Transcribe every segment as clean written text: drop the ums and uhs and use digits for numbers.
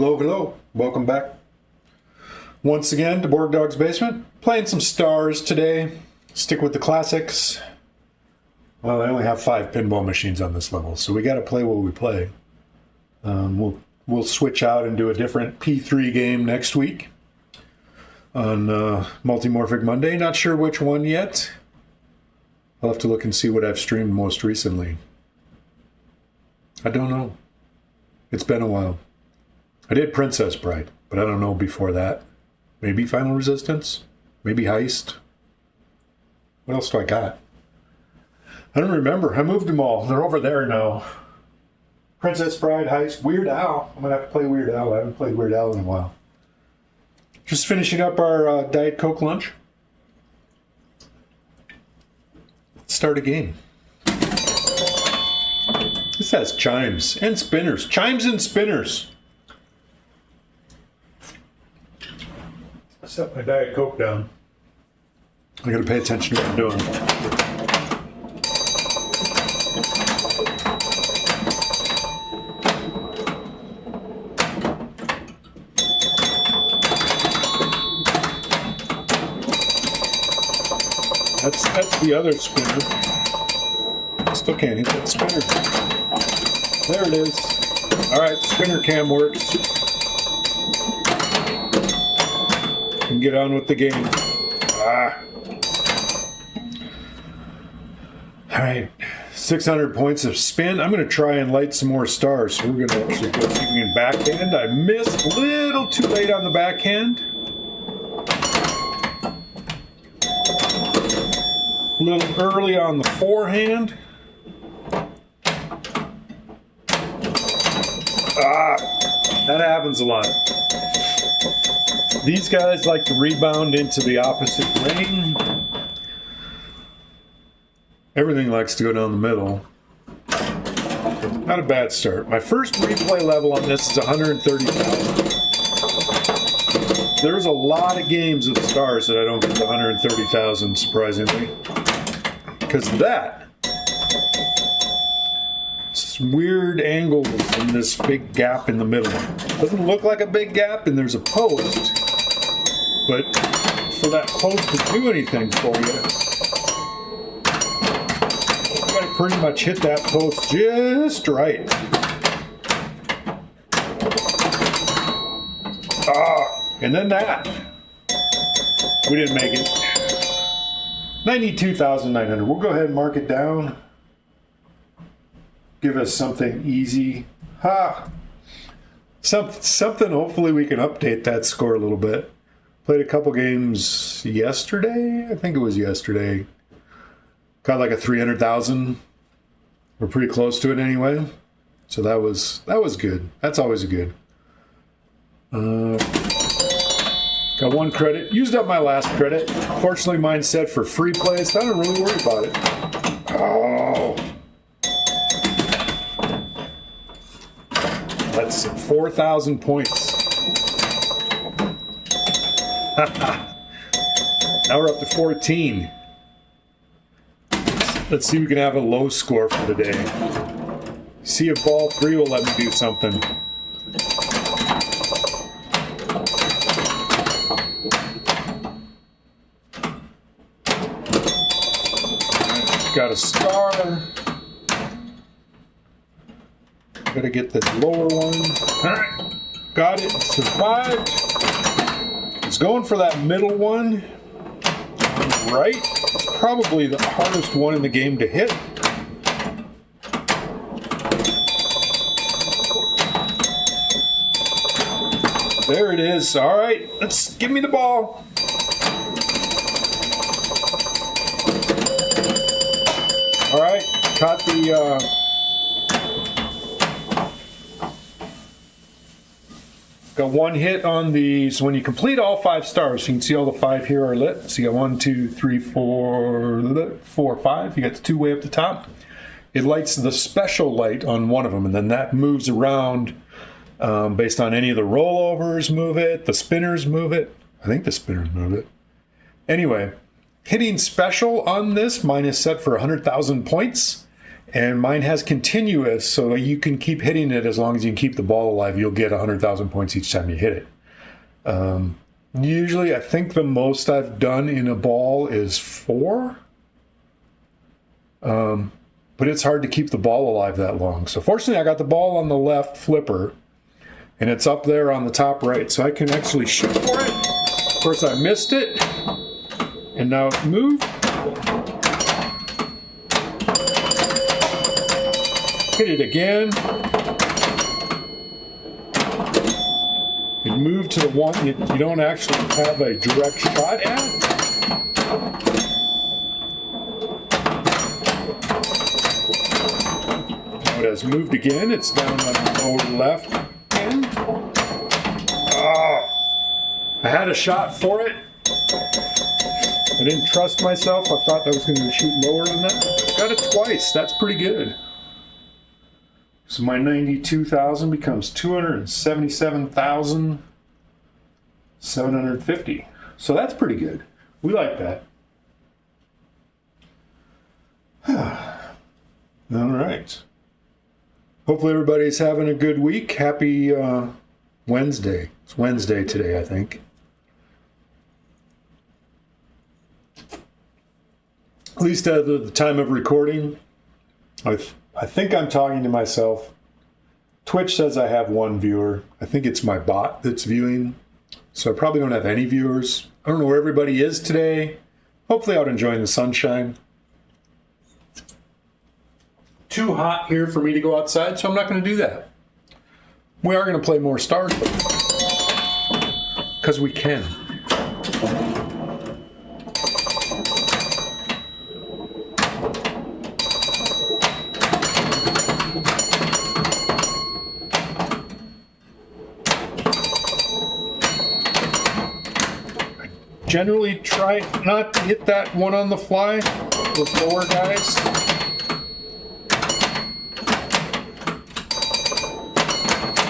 Hello, hello. Welcome back. Once again to Borg Dog's Basement. Playing some stars today. Stick with the classics. Well, I only have 5 pinball machines on this level, so we got to play what we play. We'll switch out and do a different P3 game next week on Multimorphic Monday. Not sure which one yet. I'll have to look and see what I've streamed most recently. I don't know. It's been a while. I did Princess Bride, but I don't know before that. Maybe Final Resistance? Maybe Heist? What else do I got? I don't remember. I moved them all. They're over there now. Princess Bride, Heist, Weird Al. I'm going to have to play Weird Al. I haven't played Weird Al in a while. Just finishing up our Diet Coke lunch. Let's start a game. This has chimes and spinners. Chimes and spinners. Set my Diet Coke down. I gotta pay attention to what I'm doing. That's the other spinner. Still can't hit that spinner. There it is. Alright, spinner cam works. And get on with the game. Alright, 600 points of spin. I'm going to try and light some more stars. So we're going to actually go see if we can backhand. I missed a little too late on the backhand. A little early on the forehand. That happens a lot. These guys like to rebound into the opposite lane. Everything likes to go down the middle. Not a bad start. My first replay level on this is 130,000. There's a lot of games of stars that I don't get to 130,000, surprisingly. Because of that. It's weird angles in this big gap in the middle. Doesn't look like a big gap, and there's a post. But for that post to do anything for you, you gotta pretty much hit that post just right. And then that. We didn't make it. 92,900. We'll go ahead and mark it down. Give us something easy. Something, hopefully we can update that score a little bit. Played a couple games yesterday. I think it was yesterday. Got like a 300,000. We're pretty close to it anyway. So that was good. That's always a good. Got 1 credit. Used up my last credit. Fortunately, mine's set for free play, so I don't really worry about it. Oh. That's 4,000 points. Now we're up to 14. Let's see if we can have a low score for the day. See if ball 3 will let me do something. Got a star. Gotta get this lower one. Alright. Got it. Survived. It's going for that middle one. Right. It's probably the hardest one in the game to hit. There it is. Alright. Let's give me the ball. Alright. Caught the got 1 hit on the, so when you complete all 5 stars, you can see all the 5 here are lit. So you got 1, 2, 3, 4, 5. You got the 2 way up the top. It lights the special light on one of them, and then that moves around based on any of the rollovers move it, the spinners move it. I think the spinners move it. Anyway, hitting special on this, mine is set for 100,000 points. And mine has continuous, so you can keep hitting it as long as you can keep the ball alive. You'll get 100,000 points each time you hit it. Usually, I think the most I've done in a ball is 4. But it's hard to keep the ball alive that long. So fortunately, I got the ball on the left flipper, and it's up there on the top right, so I can actually shoot for it. Of course, I missed it, and now it moved. Hit it again. It moved to the one you don't actually have a direct shot at. Now it has moved again. It's down on the lower left again. Oh, I had a shot for it. I didn't trust myself. I thought I was going to shoot lower than that. Got it twice. That's pretty good. So my 92,000 becomes 277,750. So that's pretty good. We like that. All right. Hopefully everybody's having a good week. Happy Wednesday. It's Wednesday today, I think. At least at the time of recording, I think I'm talking to myself. Twitch says I have 1 viewer. I think it's my bot that's viewing. So I probably don't have any viewers. I don't know where everybody is today. Hopefully out enjoying the sunshine. Too hot here for me to go outside, so I'm not going to do that. We are going to play more stars, because we can. Generally try not to hit that one on the fly with lower guys.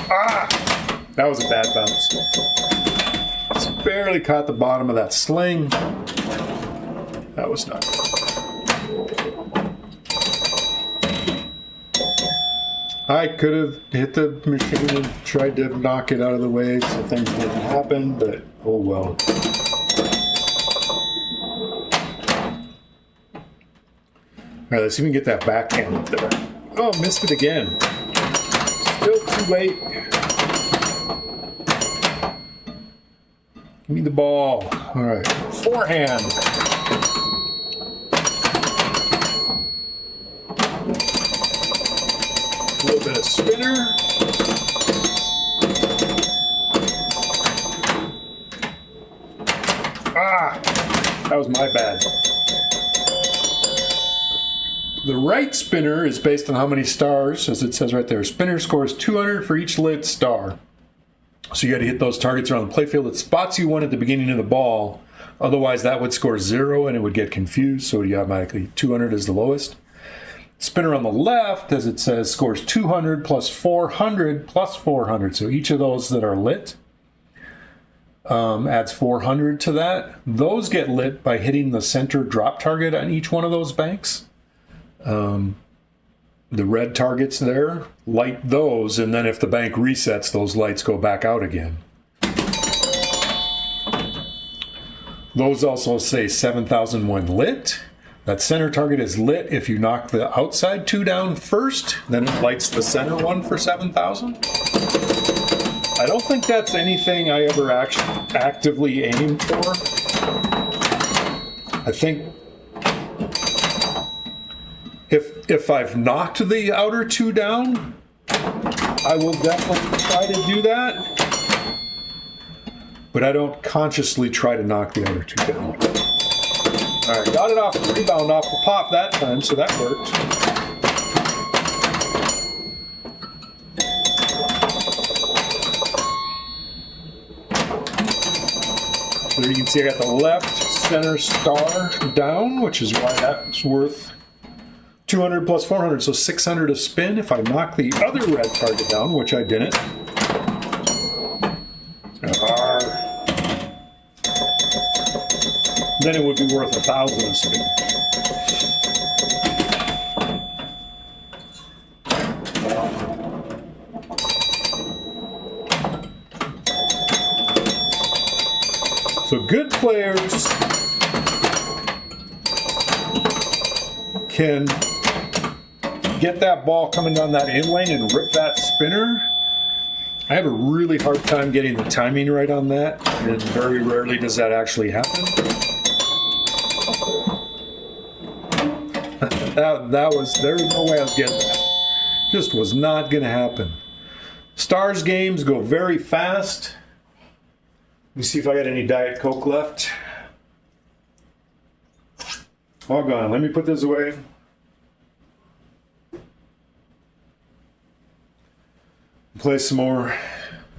Ah! That was a bad bounce. Just barely caught the bottom of that sling. That was not good. I could have hit the machine and tried to knock it out of the way so things didn't happen, but oh well. All right, let's see if we can get that backhand up there. Oh, missed it again. Still too late. Give me the ball. All right, forehand. A little bit of spinner. Ah, that was my bad. The right spinner is based on how many stars, as it says right there. Spinner scores 200 for each lit star. So you got to hit those targets around the playfield. It spots you one at the beginning of the ball. Otherwise, that would score 0 and it would get confused. So you automatically 200 is the lowest. Spinner on the left, as it says, scores 200 plus 400 plus 400. So each of those that are lit adds 400 to that. Those get lit by hitting the center drop target on each one of those banks. The red targets there, light those, and then if the bank resets, those lights go back out again. Those also say 7,000 when lit. That center target is lit if you knock the outside 2 down first, then it lights the center one for 7,000. I don't think that's anything I ever actively aimed for. I think if I've knocked the outer 2 down, I will definitely try to do that. But I don't consciously try to knock the outer 2 down. All right, got it off the rebound off the pop that time, so that worked. So there you can see I got the left center star down, which is why that's worth 200 plus 400, so 600 a spin. If I knock the other red target down, which I didn't. Then it would be worth 1,000 a spin. So good players can get that ball coming down that in lane and rip that spinner. I have a really hard time getting the timing right on that, and very rarely does that actually happen. There was no way I was getting that. Just was not going to happen. Stars games go very fast. Let me see if I got any Diet Coke left. All gone. Let me put this away. Play some more.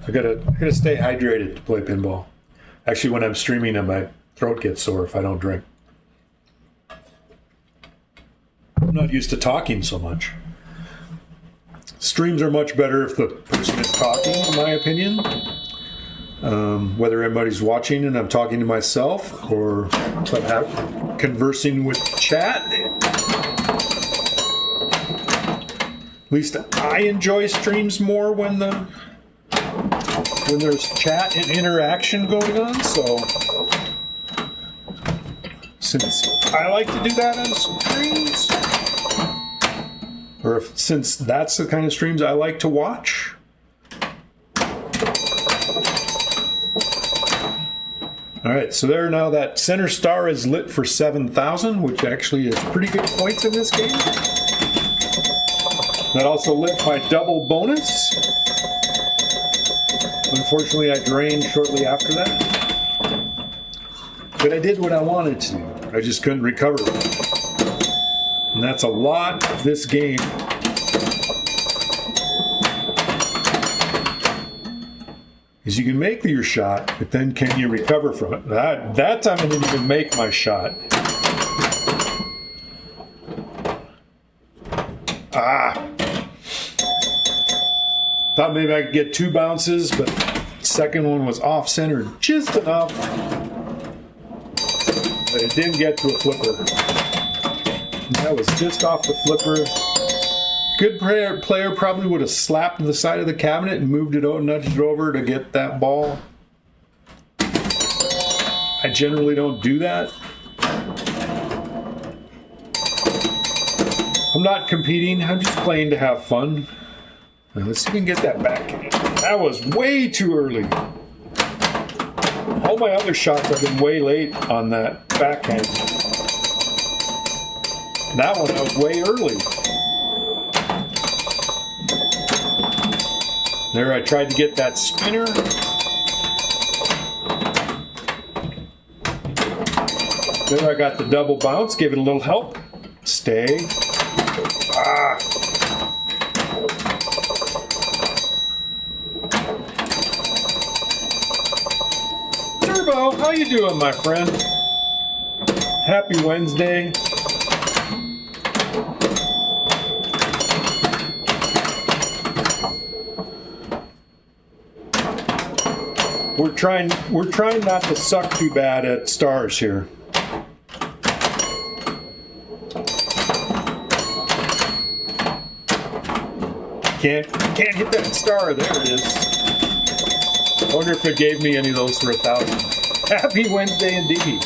I gotta stay hydrated to play pinball. Actually, when I'm streaming, my throat gets sore if I don't drink. I'm not used to talking so much. Streams are much better if the person is talking, in my opinion. Whether everybody's watching and I'm talking to myself, or if I'm conversing with chat. At least I enjoy streams more when there's chat and interaction going on. So since I like to do that on streams, or since that's the kind of streams I like to watch. All right, so there now that center star is lit for 7,000, which actually is pretty good points in this game. That also lit my double bonus. Unfortunately, I drained shortly after that. But I did what I wanted to. I just couldn't recover. And that's a lot of this game. Is you can make your shot, but then can you recover from it? That time I didn't even make my shot. Thought maybe I could get 2 bounces, but the second one was off-centered just enough. But it didn't get to a flipper. And that was just off the flipper. Good player probably would have slapped the side of the cabinet and moved it out, nudged it over to get that ball. I generally don't do that. I'm not competing, I'm just playing to have fun. Now let's see if we can get that backhand. That was way too early. All my other shots have been way late on that backhand. That one I was way early. There I tried to get that spinner. There I got the double bounce, gave it a little help. Stay. Turbo, how you doing, my friend? Happy Wednesday. We're trying not to suck too bad at stars here. Can't hit that star. There it is. I wonder if it gave me any of those for 1,000. Happy Wednesday indeed.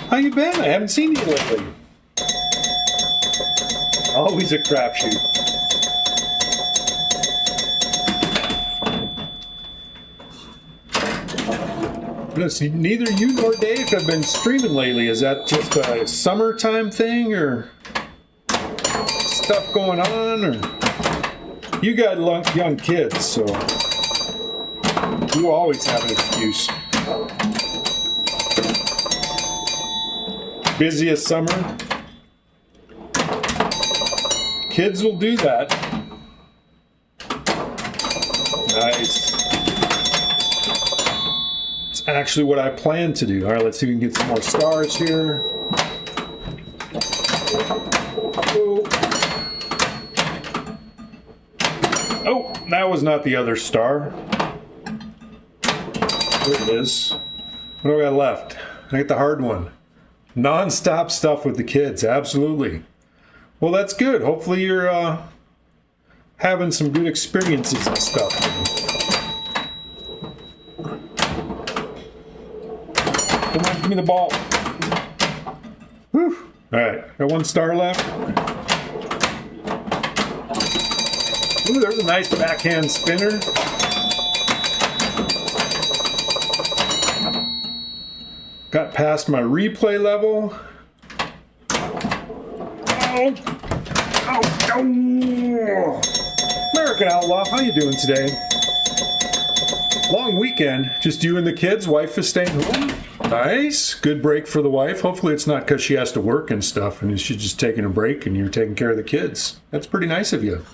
How you been? I haven't seen you lately. Always a crapshoot. Neither you nor Dave have been streaming lately. Is that just a summertime thing, or stuff going on, or you got young kids, so you always have an excuse. Busiest summer. Kids will do that. Nice. Actually what I plan to do. All right, let's see if we can get some more stars here. Oh, that was not the other star. There it is. What do I got left? I got the hard one. Non-stop stuff with the kids, absolutely. Well, that's good. Hopefully you're having some good experiences and stuff. Give me the ball. Whew. All right, got 1 star left. Ooh, there's a nice backhand spinner. Got past my replay level. Oh. Oh, oh. American Outlaw, how you doing today? Long weekend, just you and the kids. Wife is staying home. Nice, good break for the wife. Hopefully it's not because she has to work and stuff and she's just taking a break and you're taking care of the kids. That's pretty nice of you.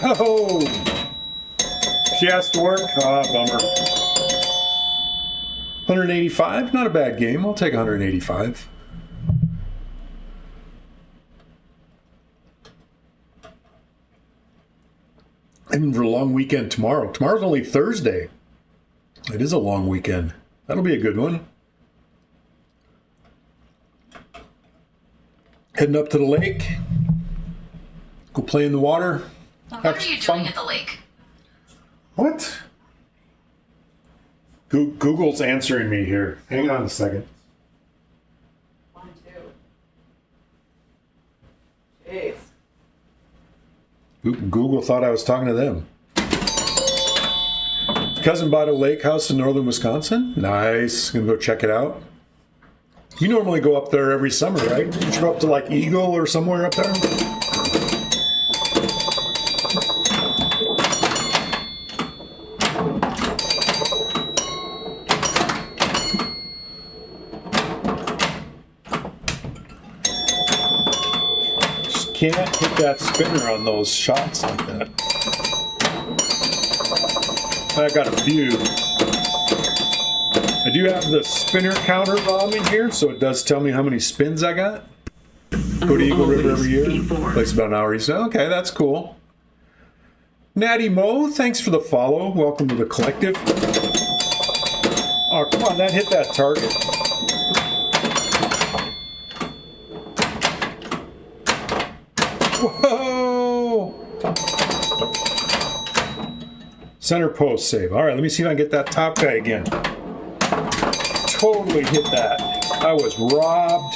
No! She has to work? Ah, bummer. 185? Not a bad game. I'll take 185. And for a long weekend tomorrow. Tomorrow's only Thursday. It is a long weekend. That'll be a good one. Heading up to the lake. Go play in the water. What are you doing at the lake? What? Google's answering me here. Hang on a second. Mine too. Jeez. Google thought I was talking to them. Cousin bought a lake house in northern Wisconsin. Nice. Gonna go check it out. You normally go up there every summer, right? You go up to like Eagle or somewhere up there? Can't hit that spinner on those shots like that. I got a few. I do have the spinner counter on me here, so it does tell me how many spins I got. Go to Eagle River every year. Takes about an hour each. Okay, that's cool. Natty Mo, thanks for the follow. Welcome to the collective. Oh, come on, that hit that target. Whoa! Center post save. All right, let me see if I can get that top guy again. Totally hit that. I was robbed.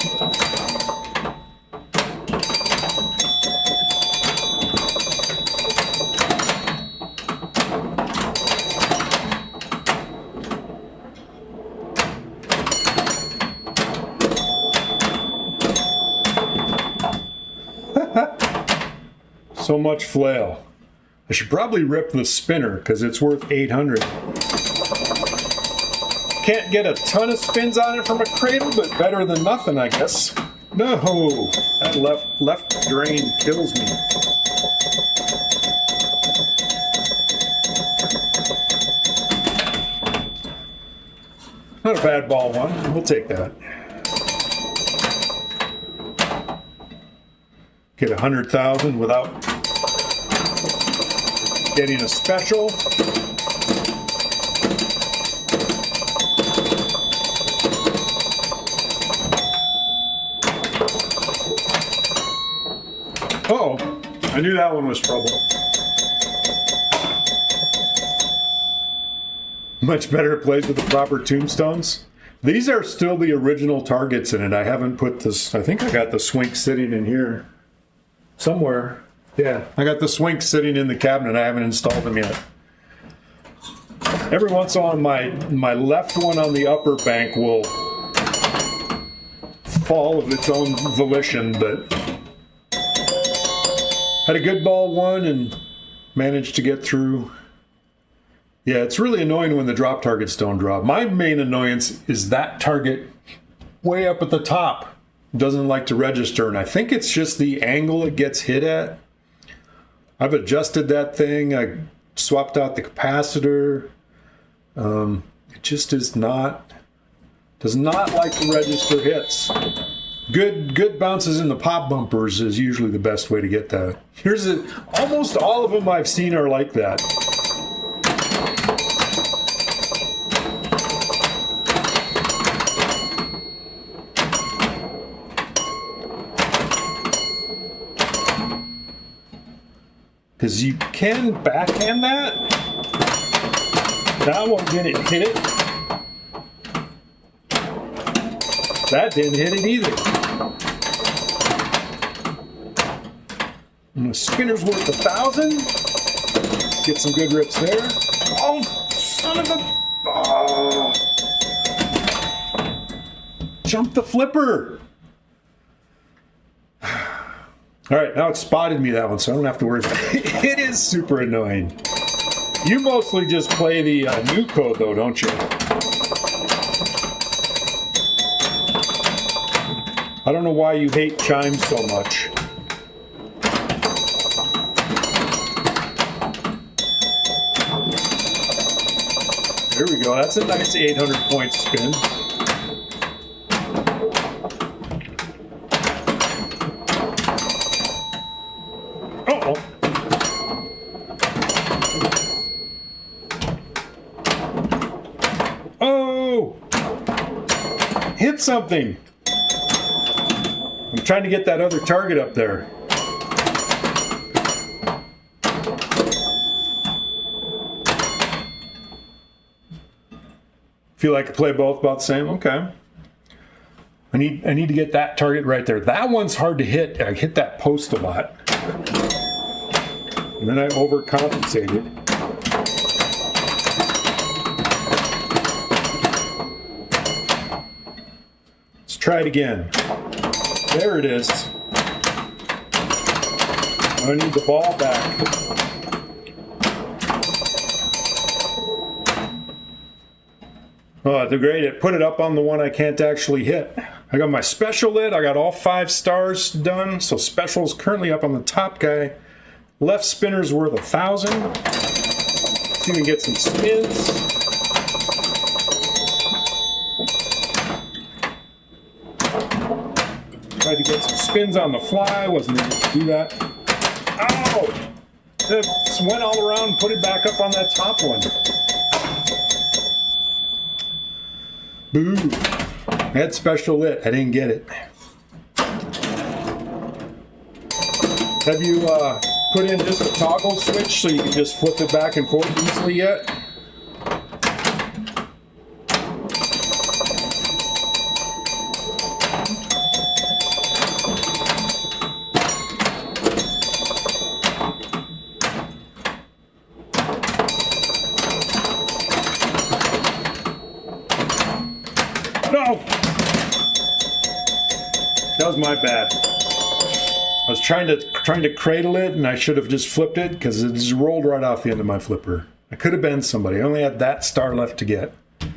So much flail. I should probably rip the spinner because it's worth 800. Can't get a ton of spins on it from a cradle, but better than nothing, I guess. No, that left drain kills me. Not a bad ball one. We'll take that. Get 100,000 without getting a special. Uh-oh, I knew that one was trouble. Much better it plays with the proper tombstones. These are still the original targets in it. I haven't put this, I think I got the swink sitting in here somewhere. Yeah, I got the swink sitting in the cabinet. I haven't installed them yet. Every once in a while, my left one on the upper bank will fall of its own volition, but had a good ball one and managed to get through. Yeah, it's really annoying when the drop targets don't drop. My main annoyance is that target way up at the top doesn't like to register, and I think it's just the angle it gets hit at. I've adjusted that thing. I swapped out the capacitor. It just does not like to register hits. Good bounces in the pop bumpers is usually the best way to get that. Almost all of them I've seen are like that. is you can backhand that. That one didn't hit it. That didn't hit it either. And the spinner's worth 1,000. Get some good rips there. Oh, son of a... Oh. Jump the flipper. All right, now it spotted me that one, so I don't have to worry about it. It is super annoying. You mostly just play the new code, though, don't you? I don't know why you hate chimes so much. There we go. That's a nice 800-point spin. Uh-oh. Oh! Hit something. I'm trying to get that other target up there. Feel like I play both about the same? Okay. I need to get that target right there. That one's hard to hit. I hit that post a lot. And then I overcompensated. Let's try it again. There it is. I need the ball back. Oh, they're great. It put it up on the one I can't actually hit. I got my special lit. I got all 5 stars done. So special's currently up on the top guy. Left spinner's worth 1,000. So you can get some spins. Tried to get some spins on the fly. Wasn't able to do that. Ow! It just went all around and put it back up on that top one. Boo! I had special lit. I didn't get it. Have you put in just a toggle switch so you can just flip it back and forth easily yet? No! That was my bad. I was trying to cradle it, and I should have just flipped it because it just rolled right off the end of my flipper. I could have been somebody. I only had that star left to get. It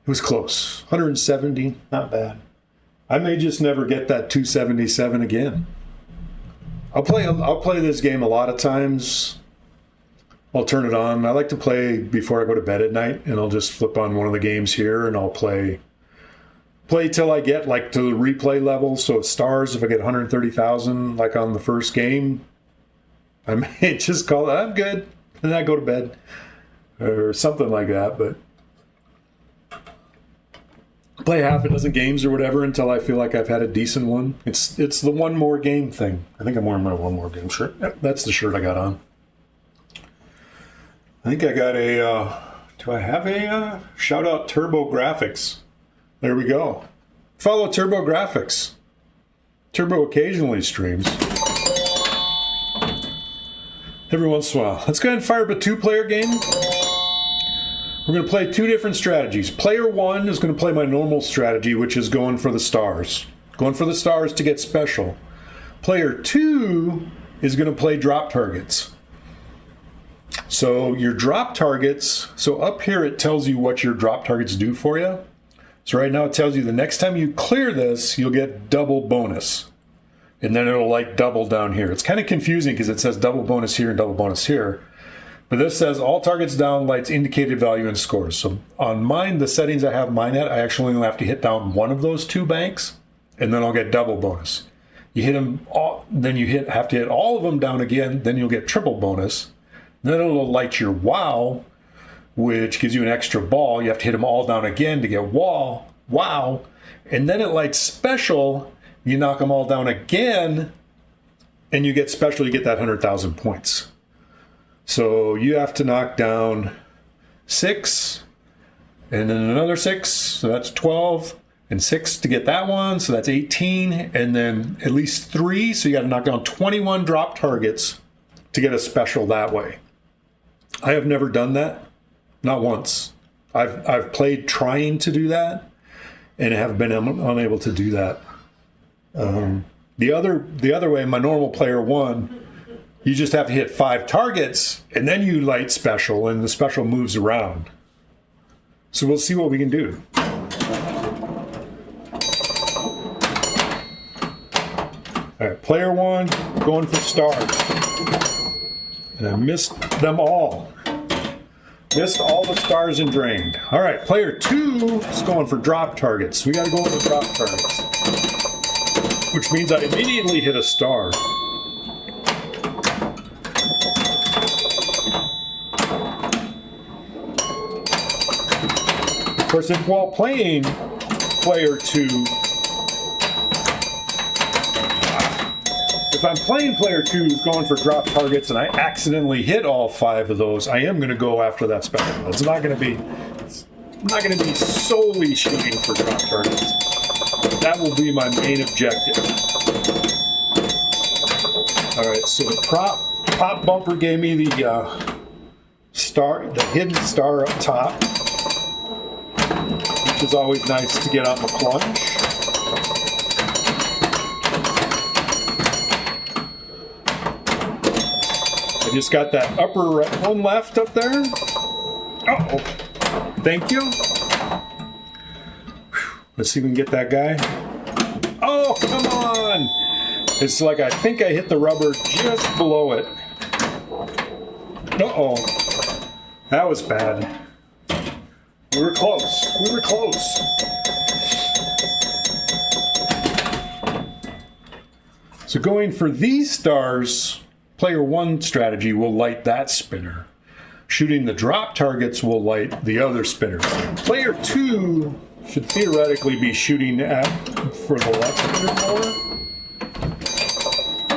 was close. 170, not bad. I may just never get that 277 again. I'll play this game a lot of times. I'll turn it on. I like to play before I go to bed at night, and I'll just flip on one of the games here, and I'll play till I get like to the replay level. So stars, if I get 130,000 like on the first game, I may just call it, I'm good, and I go to bed or something like that. But play half a dozen games or whatever until I feel like I've had a decent one. It's the one more game thing. I think I'm wearing my one more game shirt. Yep, that's the shirt I got on. I think I got a, do I have a shout out Turbo Graphics? There we go. Follow Turbo Graphics. Turbo occasionally streams. Every once in a while. Let's go ahead and fire up a 2-player game. We're going to play 2 different strategies. Player 1 is going to play my normal strategy, which is going for the stars. Going for the stars to get special. Player 2 is going to play drop targets. So your drop targets, so up here it tells you what your drop targets do for you. So right now it tells you the next time you clear this, you'll get double bonus. And then it'll like double down here. It's kind of confusing because it says double bonus here and double bonus here. But this says all targets down lights indicated value and scores. So on mine, the settings I have mine at, I actually only have to hit down one of those 2 banks, and then I'll get double bonus. You hit them all, then you have to hit all of them down again, then you'll get triple bonus. Then it'll light your wow, which gives you an extra ball. You have to hit them all down again to get wow. And then it lights special. You knock them all down again, and you get special. You get that 100,000 points. So you have to knock down 6, and then another 6, so that's 12, and 6 to get that one, so that's 18, and then at least 3, so you got to knock down 21 drop targets to get a special that way. I have never done that, not once. I've played trying to do that, and have been unable to do that. The other way, my normal player 1, you just have to hit 5 targets, and then you light special, and the special moves around. So we'll see what we can do. All right, player 1 going for stars, and I missed them all. Missed all the stars and drained. All right, player 2 is going for drop targets. We got to go with the drop targets, which means I immediately hit a star. Of course, if while playing player 2, if I'm playing player 2 who's going for drop targets and I accidentally hit all 5 of those, I am going to go after that special. It's not going to be solely shooting for drop targets. That will be my main objective. All right, so the pop bumper gave me the hidden star up top, which is always nice to get on the plunge. I just got that upper right one left up there. Uh-oh. Thank you. Let's see if we can get that guy. Oh, come on! It's like I think I hit the rubber just below it. Uh-oh. That was bad. We were close. We were close. So going for these stars, player 1 strategy will light that spinner. Shooting the drop targets will light the other spinner. Player 2 should theoretically be shooting for the left spinner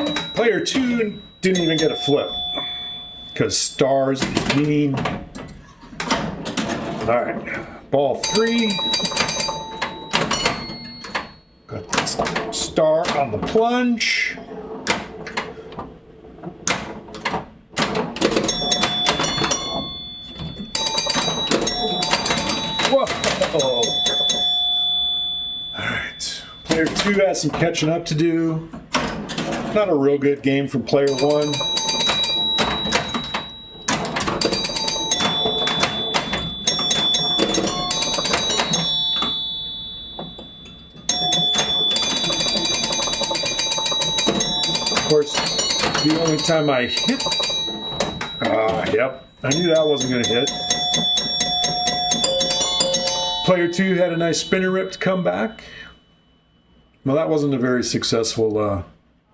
more. Player 2 didn't even get a flip because stars mean. All right, ball 3. Got this star on the plunge. Whoa! All right, player 2 has some catching up to do. Not a real good game from player 1. Of course, the only time I hit... yep, I knew that wasn't going to hit. Player 2 had a nice spinner rip to come back. Well, that wasn't a very successful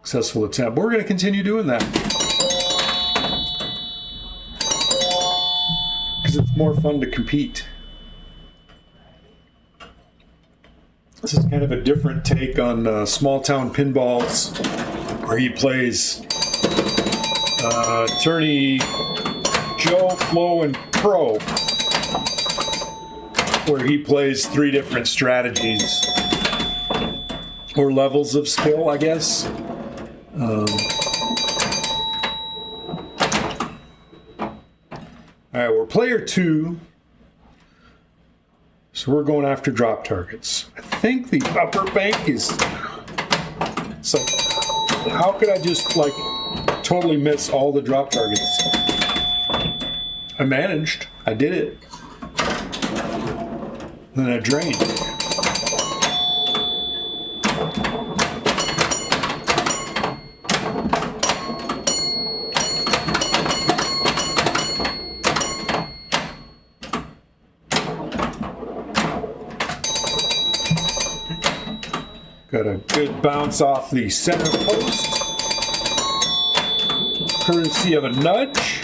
attempt. But we're going to continue doing that. Because it's more fun to compete. This is kind of a different take on small town pinballs, where he plays Attorney Joe, Flo, and Pro, where he plays 3 different strategies or levels of skill, I guess. All right, we're player 2, so we're going after drop targets. I think the upper bank is. It's like, how could I just like totally miss all the drop targets? I managed. I did it. Then I drained. Got a good bounce off the center post, courtesy of a nudge.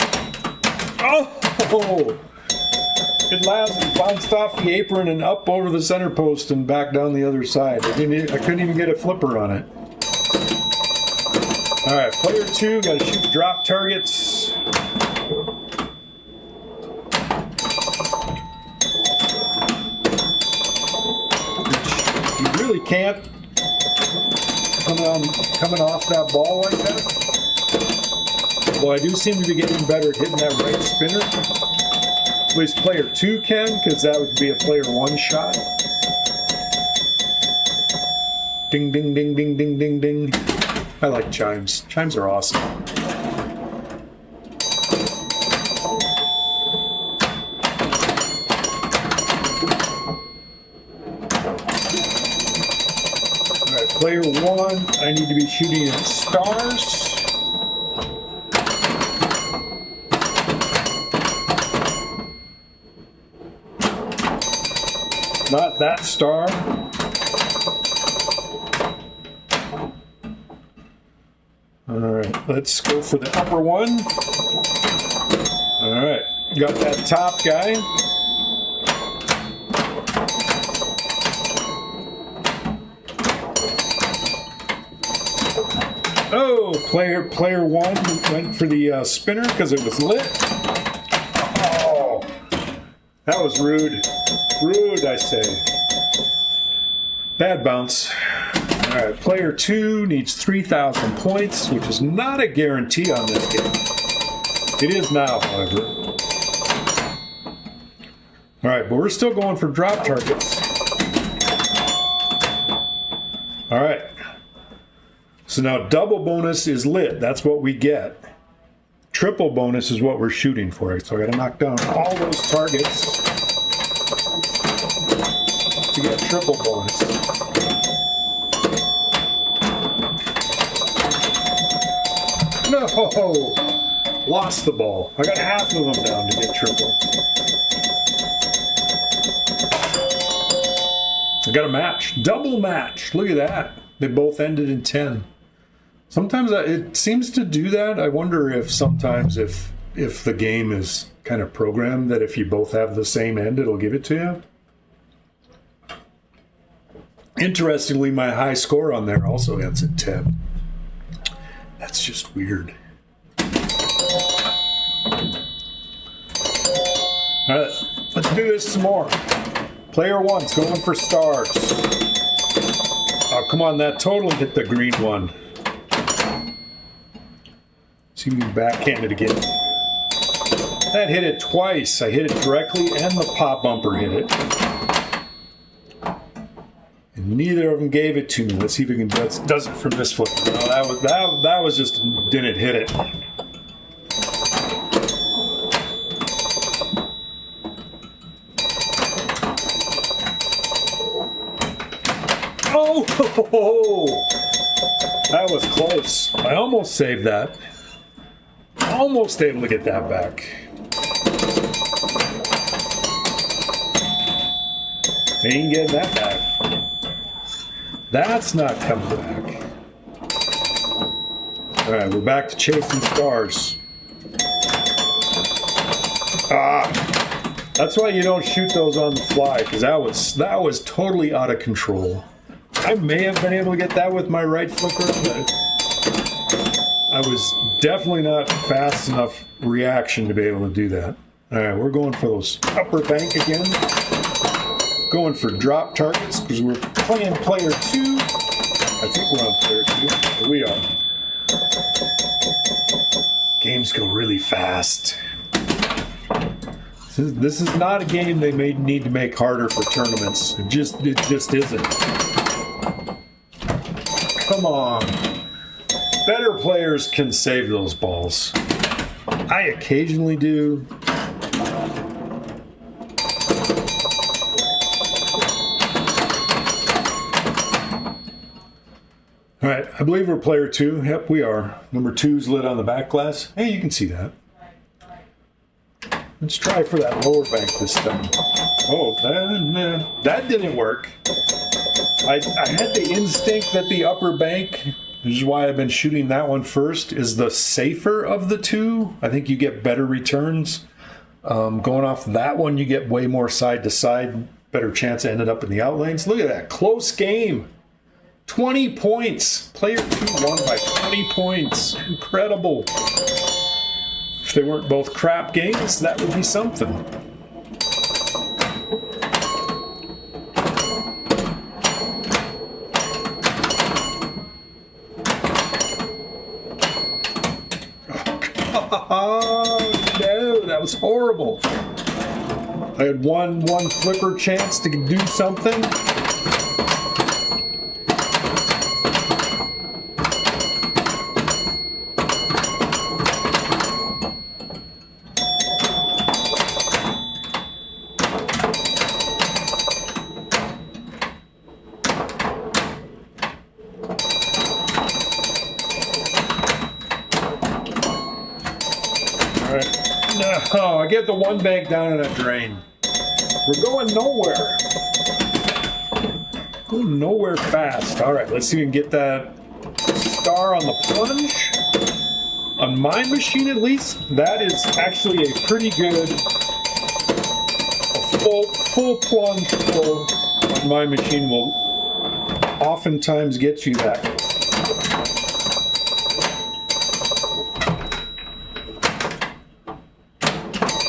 Oh! It bounced off the apron and up over the center post and back down the other side. I couldn't even get a flipper on it. All right, player 2, got to shoot drop targets. really can't coming off that ball like that. Well, I do seem to be getting better at hitting that right spinner. At least player 2 can, because that would be a player 1 shot. Ding, ding, ding, ding, ding, ding, ding. I like chimes. Chimes are awesome. Alright, player 1, I need to be shooting at stars. Not that star. Alright, let's go for the upper one. Alright, got that top guy. Oh, player 1 went for the spinner because it was lit. Oh, that was rude. Rude, I say. Bad bounce. Alright, player 2 needs 3,000 points, which is not a guarantee on this game. It is now, however. Alright, but we're still going for drop targets. Alright. So now double bonus is lit. That's what we get. Triple bonus is what we're shooting for. So I gotta knock down all those targets to get triple bonus. No! Lost the ball. I got half of them down to get triple. I got a match. Double match. Look at that. They both ended in 10. Sometimes it seems to do that. I wonder if sometimes if the game is kind of programmed that if you both have the same end, it'll give it to you. Interestingly, my high score on there also ends at 10. That's just weird. All right, let's do this some more. Player 1's going for stars. Oh, come on, that totally hit the green one. See if we can backhand it again. That hit it twice. I hit it directly and the pop bumper hit it. And neither of them gave it to me. Let's see if we can does it from this flip. No, that was just didn't hit it. Oh, that was close. I almost saved that. Almost able to get that back. Ain't getting that back. That's not coming back. Alright, we're back to chasing stars. That's why you don't shoot those on the fly, because that was totally out of control. I may have been able to get that with my right flipper, but I was definitely not fast enough reaction to be able to do that. Alright, we're going for those upper bank again. Going for drop targets because we're playing player 2. I think we're on player 2. Here we are. Games go really fast. This is not a game they may need to make harder for tournaments. It just isn't. Come on. Better players can save those balls. I occasionally do. All right, I believe we're player 2. Yep, we are. Number 2's lit on the back glass. Hey, you can see that. Let's try for that lower bank this time. Oh, that didn't work. I had the instinct that the upper bank, which is why I've been shooting that one first, is the safer of the two. I think you get better returns. Going off that one, you get way more side to side, better chance to end up in the out lanes. Look at that, close game. 20 points. Player 2 won by 20 points. Incredible. If they weren't both crap games, that would be something. was horrible. I had one flipper chance to do something. No, I get the one bank down in a drain. We're going nowhere. Going nowhere fast. All right, let's see if we can get that star on the plunge. On my machine, at least, that is actually a pretty good full plunge pull on my machine will oftentimes get you that.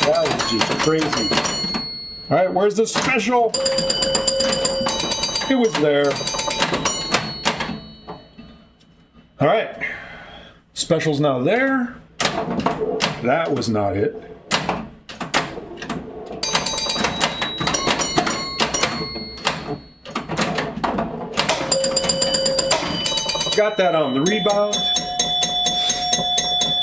That was just crazy. All right, where's the special? It was there. All right, special's now there. That was not it. Got that on the rebound.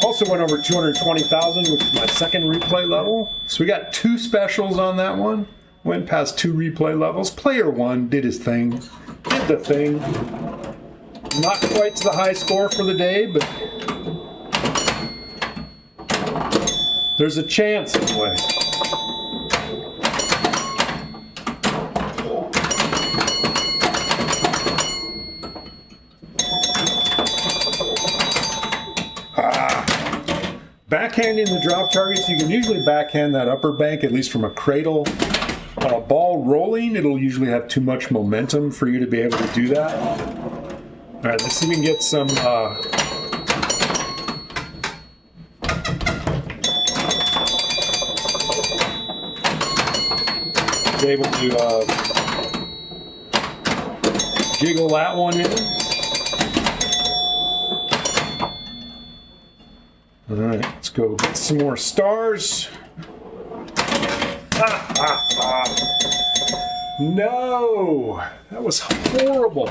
Also went over 220,000, which is my second replay level. So we got 2 specials on that one. Went past 2 replay levels. Player 1 did his thing. Did the thing. Not quite the high score for the day, but there's a chance anyway. Backhanding the drop targets, you can usually backhand that upper bank, at least from a cradle. On a ball rolling, it'll usually have too much momentum for you to be able to do that. All right, let's see if we can get some able to jiggle that one in. All right, let's go get some more stars. No, that was horrible.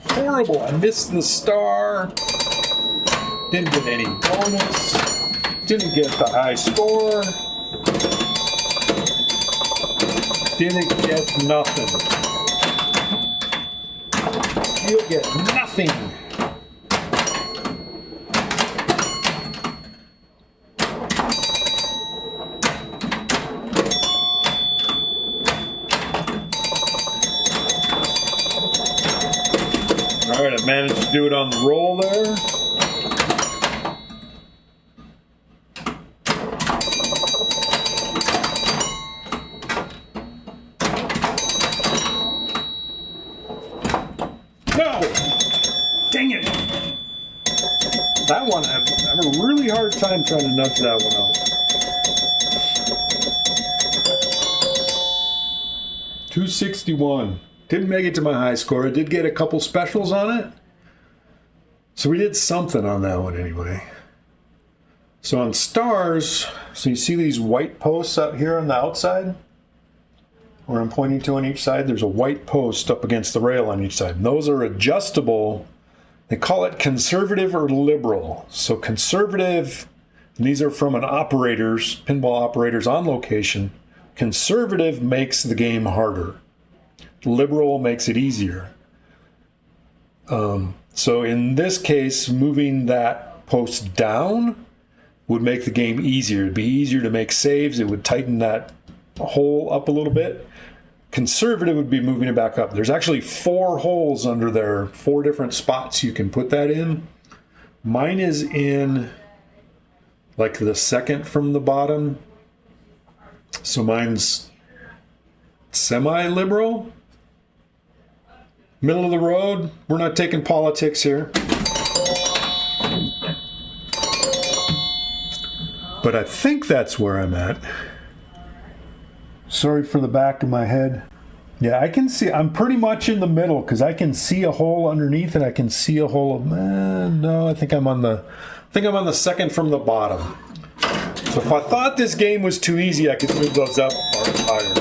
Horrible. I missed the star. Didn't get any bonus. Didn't get the high score. Didn't get nothing. You'll get nothing. All right, I managed to do it on the roll there. No! Dang it! That one, I have a really hard time trying to nudge that one out. 261. Didn't make it to my high score. I did get a couple specials on it. So we did something on that one anyway. So on stars, so you see these white posts out here on the outside? Where I'm pointing to on each side, there's a white post up against the rail on each side. And those are adjustable. They call it conservative or liberal. So conservative, and these are from pinball operators on location. Conservative makes the game harder. Liberal makes it easier. So in this case, moving that post down would make the game easier. It'd be easier to make saves. It would tighten that hole up a little bit. Conservative would be moving it back up. There's actually 4 holes under there, 4 different spots you can put that in. Mine is in like the second from the bottom. So mine's semi-liberal. Middle of the road. We're not taking politics here. But I think that's where I'm at. Sorry for the back of my head. Yeah, I can see, I'm pretty much in the middle because I can see a hole underneath and I can see a hole of, no, I think I'm on the second from the bottom. So if I thought this game was too easy, I could move those up or higher.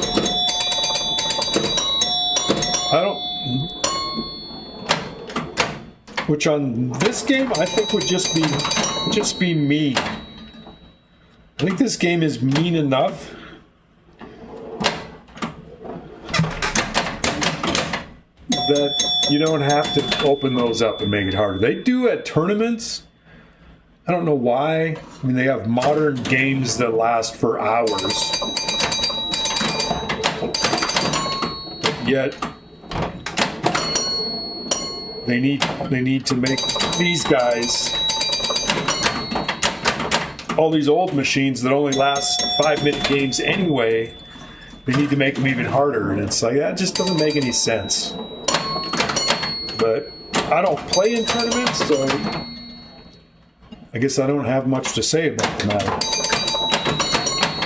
I don't... Which on this game, I think would just be mean. I think this game is mean enough. That you don't have to open those up and make it harder. They do at tournaments. I don't know why. I mean, they have modern games that last for hours. Yet they need to make these guys, all these old machines that only last 5-minute games anyway, they need to make them even harder, and it's like that just doesn't make any sense. But I don't play in tournaments, so I guess I don't have much to say about the matter.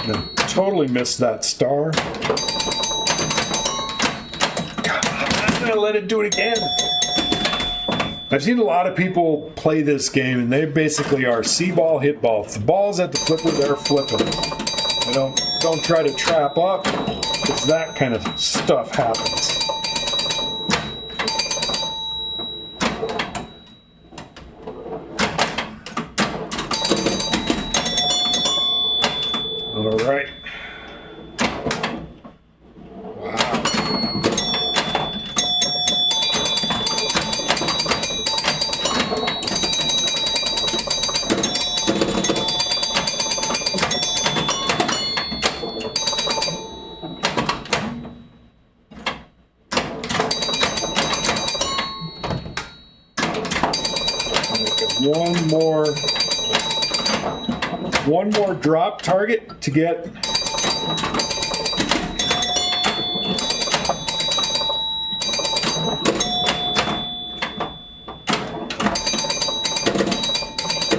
And I totally missed that star. God, I'm gonna let it do it again. I've seen a lot of people play this game, and they basically are see-ball, hit ball. If the ball's at the flipper, they're flipping. They don't try to trap up, because that kind of stuff happens. All right. Wow. One more drop target to get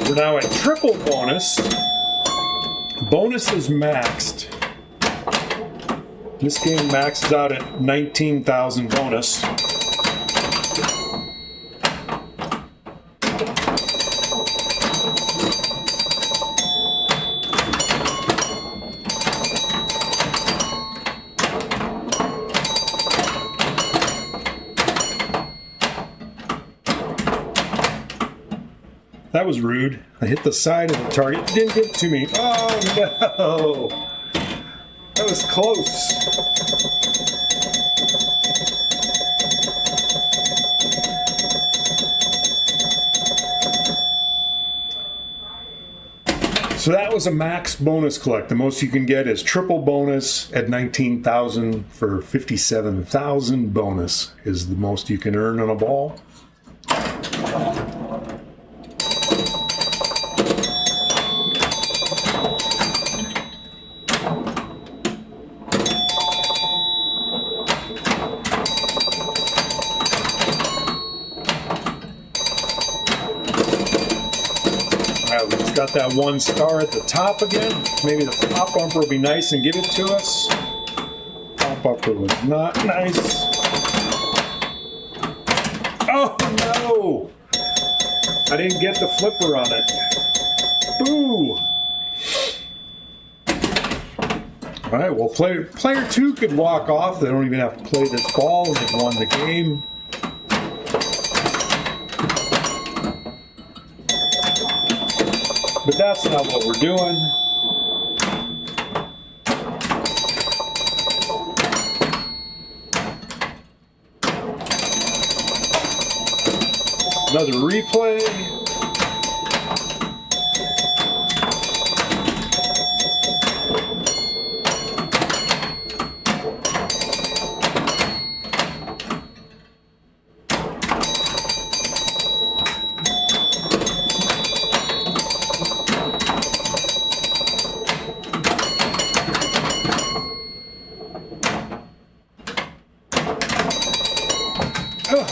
we're now at triple bonus. Bonus is maxed. This game maxes out at 19,000 bonus. That was rude. I hit the side of the target. It didn't get to me. Oh no! That was close. So that was a max bonus collect. The most you can get is triple bonus at 19,000 for 57,000 bonus is the most you can earn on a ball. Got that one star at the top again. Maybe the pop bumper will be nice and give it to us. Pop bumper was not nice. Oh no! I didn't get the flipper on it. Boo! Alright, well player 2 could walk off. They don't even have to play this ball. They've won the game. But that's not what we're doing. Another replay.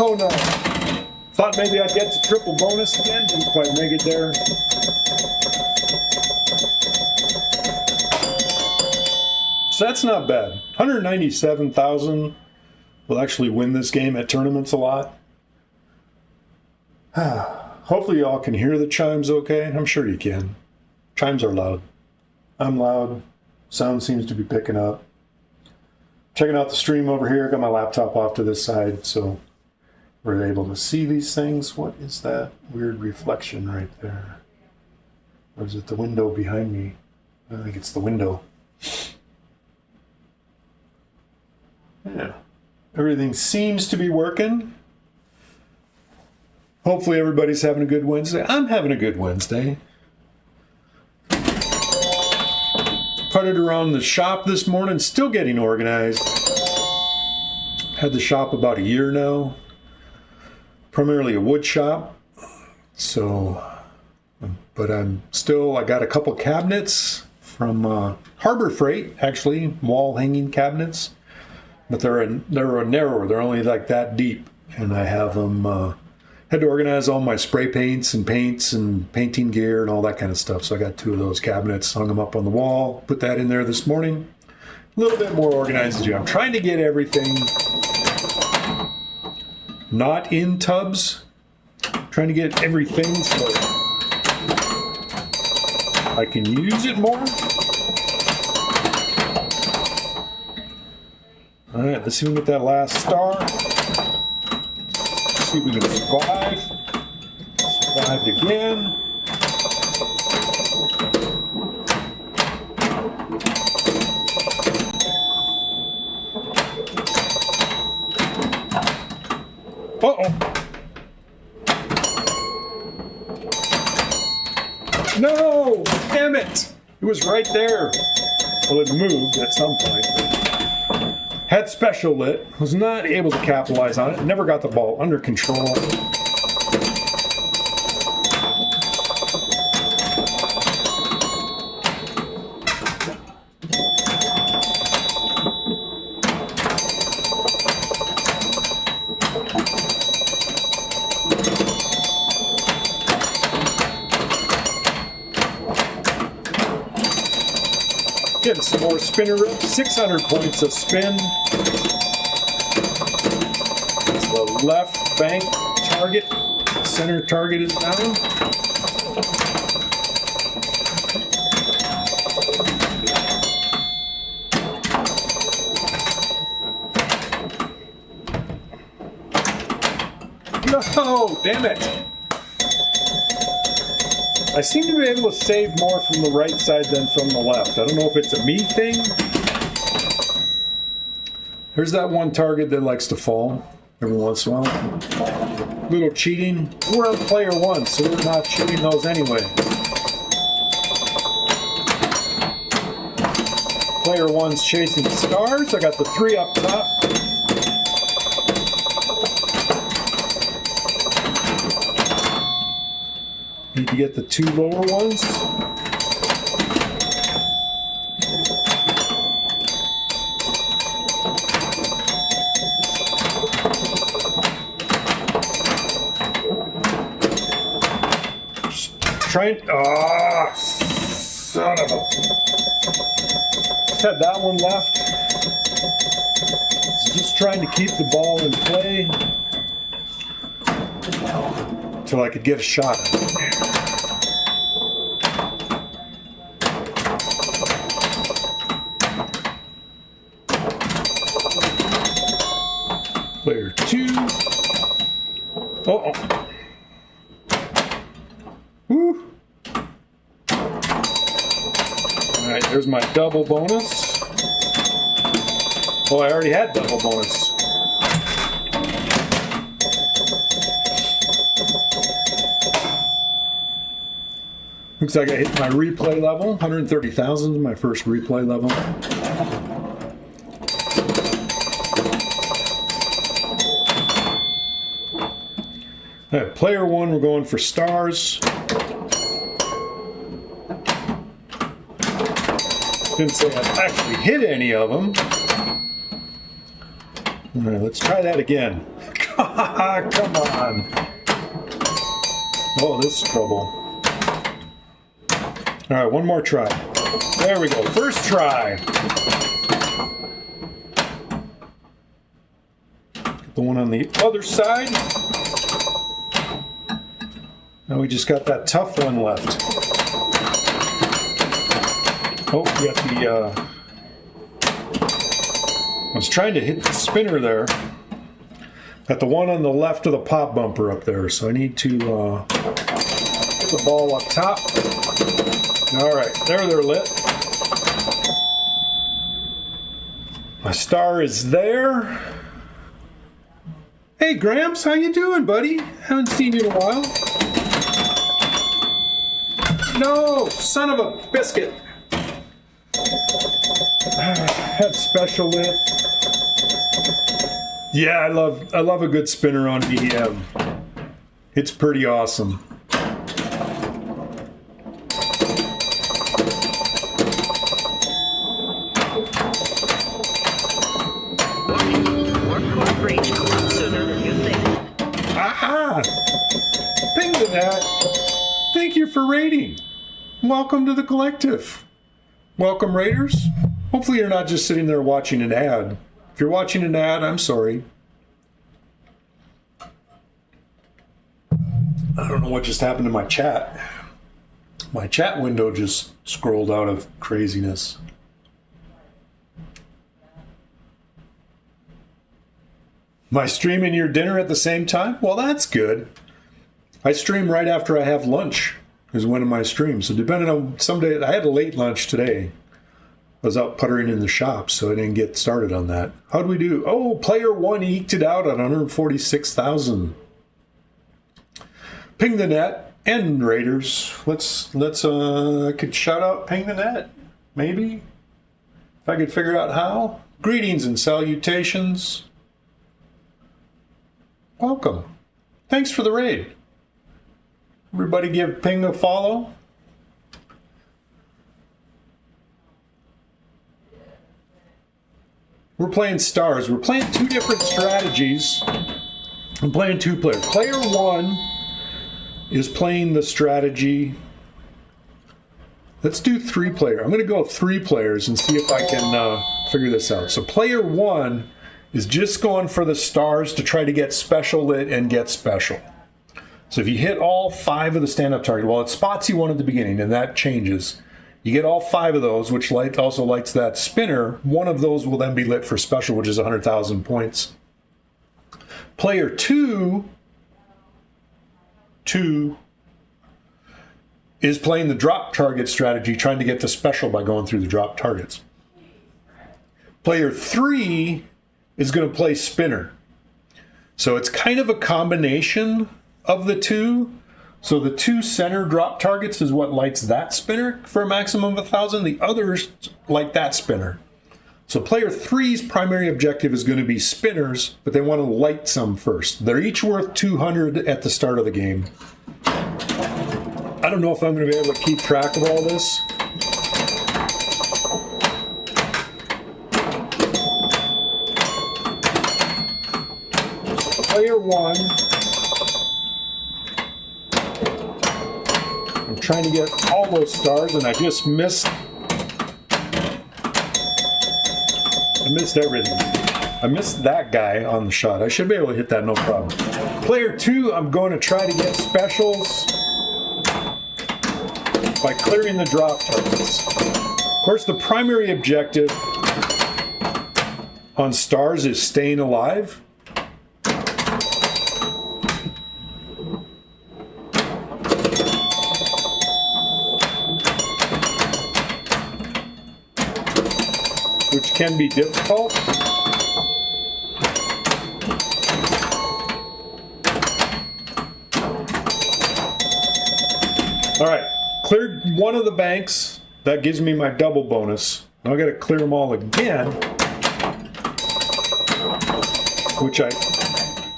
Oh no. Thought maybe I'd get to triple bonus again. Didn't quite make it there. So that's not bad. 197,000 will actually win this game at tournaments a lot. Hopefully y'all can hear the chimes okay. I'm sure you can. Chimes are loud. I'm loud. Sound seems to be picking up. Checking out the stream over here. Got my laptop off to this side so we're able to see these things. What is that weird reflection right there? Or is it the window behind me? I think it's the window. Yeah. Everything seems to be working. Hopefully everybody's having a good Wednesday. I'm having a good Wednesday. Putted around the shop this morning, still getting organized. Had the shop about a year now. Primarily a wood shop. So, but I got a couple cabinets from Harbor Freight, actually, wall hanging cabinets. But they're narrower, they're only like that deep. And I have them, had to organize all my spray paints and painting gear and all that kind of stuff. So I got 2 of those cabinets, hung them up on the wall, put that in there this morning. A little bit more organized as you. I'm trying to get everything not in tubs. Trying to get everything so I can use it more. All right, let's see if we can get that last star. See if we can survive. Survived again. Uh-oh. No! Damn it! It was right there. Well, it moved at some point. Had special lit, was not able to capitalize on it, never got the ball under control. Getting some more spinner up, 600 points of spin. The left bank target, center target is down. No, damn it. I seem to be able to save more from the right side than from the left. I don't know if it's a me thing. There's that one target that likes to fall every once in a while. Little cheating. We're on player 1, so we're not shooting those anyway. Player 1's chasing stars. I got the 3 up top. Need to get the 2 lower ones. Trying. Ah, son of a. Just had that one left. Just trying to keep the ball in play until I could get a shot at it. Player 2. Uh-oh. Woo. Alright, there's my double bonus. Oh, I already had double bonus. Looks like I hit my replay level. 130,000 is my first replay level. All right, player 1, we're going for stars. Didn't say I actually hit any of them. All right, let's try that again. Come on. Oh, this is trouble. All right, one more try. There we go. First try. Get the one on the other side. Now we just got that tough one left. Oh, we got the, I was trying to hit the spinner there. Got the one on the left of the pop bumper up there, so I need to get the ball up top. All right, there they're lit. My star is there. Hey, Gramps, how you doing, buddy? Haven't seen you in a while. No, son of a biscuit. Had special lit. Yeah, I love a good spinner on EM. It's pretty awesome. Ah! Ping to that. Thank you for raiding. Welcome to the collective. Welcome, raiders. Hopefully you're not just sitting there watching an ad. If you're watching an ad, I'm sorry. I don't know what just happened to my chat. My chat window just scrolled out of craziness. Am I streaming your dinner at the same time? Well, that's good. I stream right after I have lunch is one of my streams. So depending on some day, I had a late lunch today. I was out puttering in the shop, so I didn't get started on that. How'd we do? Oh, player one eked it out at 146,000. Ping the net and raiders. Let's I could shout out ping the net, maybe, if I could figure out how. Greetings and salutations. Welcome. Thanks for the raid. Everybody give ping a follow. We're playing stars. We're playing two different strategies. I'm playing two players. Player one is playing the strategy. Let's do three player. I'm going to go three players and see if I can figure this out. So player one is just going for the stars to try to get special lit and get special. So if you hit all five of the stand-up target, well, it spots you one at the beginning, and that changes. You get all five of those, which also lights that spinner. One of those will then be lit for special, which is 100,000 points. Player two is playing the drop target strategy, trying to get to special by going through the drop targets. Player three is going to play spinner. So it's kind of a combination of the two. So the two center drop targets is what lights that spinner for a maximum of 1,000. The others light that spinner. So player three's primary objective is going to be spinners, but they want to light some first. They're each worth 200 at the start of the game. I don't know if I'm going to be able to keep track of all this. Player one, I'm trying to get all those stars, and I just missed. I missed everything. I missed that guy on the shot. I should be able to hit that, no problem. Player two, I'm going to try to get specials by clearing the drop targets. Of course, the primary objective on stars is staying alive. Which can be difficult. All right, cleared one of the banks. That gives me my double bonus. Now I got to clear them all again, which I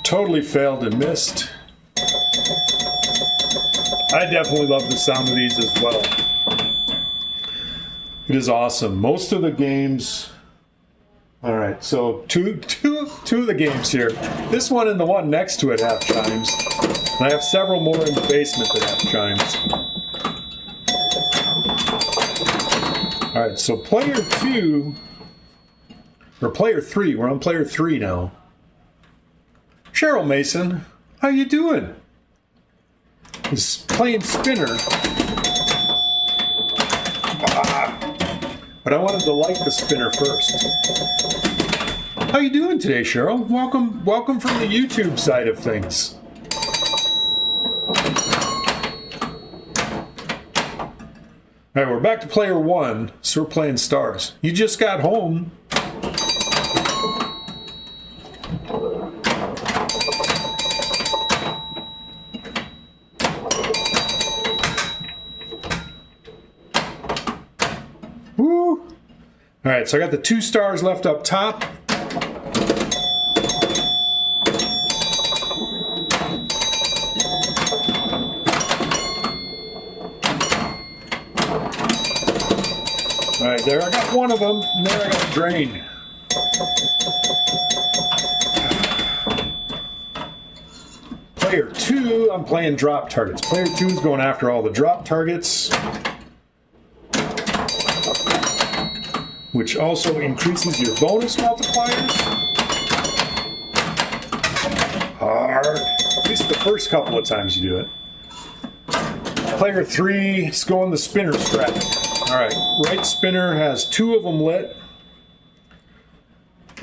totally failed and missed. I definitely love the sound of these as well. It is awesome. Most of the games. All right, so two of the games here. This one and the one next to it have chimes. And I have several more in the basement that have chimes. All right, so player two, or player three. We're on player three now. Cheryl Mason, how you doing? He's playing spinner. but I wanted to light the spinner first. How you doing today, Cheryl? Welcome from the YouTube side of things. All right, we're back to player one, so we're playing stars. You just got home. Woo! All right, so I got the 2 stars left up top. All right, there I got one of them, and there I got a drain. Player 2, I'm playing drop targets. Player 2 is going after all the drop targets, which also increases your bonus multipliers. Hard. At least the first couple of times you do it. Player 3 is going the spinner strat. All right, right spinner has 2 of them lit.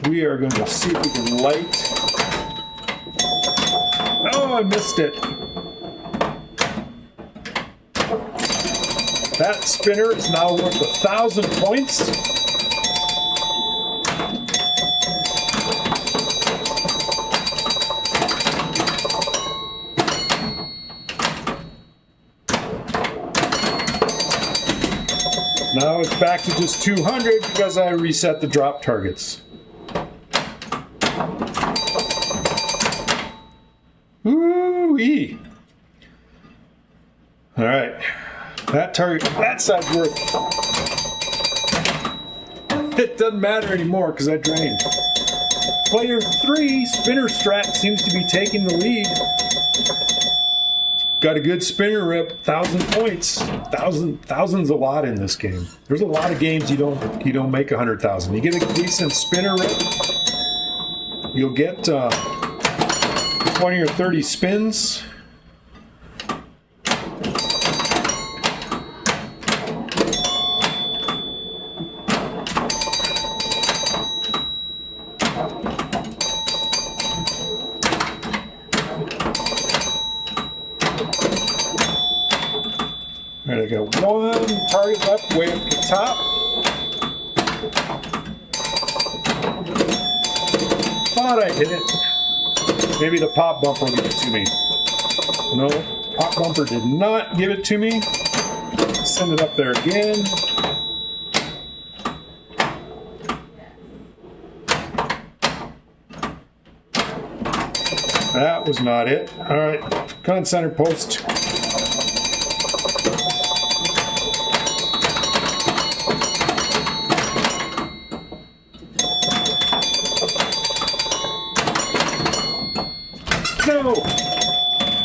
We are going to see if we can light. Oh, I missed it. That spinner is now worth 1,000 points. Now it's back to just 200 because I reset the drop targets. Ooh-wee. All right. That target, that side's worth. It doesn't matter anymore because I drained. Player 3, spinner strat, seems to be taking the lead. Got a good spinner rip, 1,000 points. Thousand's a lot in this game. There's a lot of games you don't make 100,000. You get a decent spinner rip, you'll get 20 or 30 spins. All right, I got 1 target left way up the top. Thought I hit it. Maybe the pop bumper will give it to me. No, pop bumper did not give it to me. Send it up there again. That was not it. All right, come on, center post. No!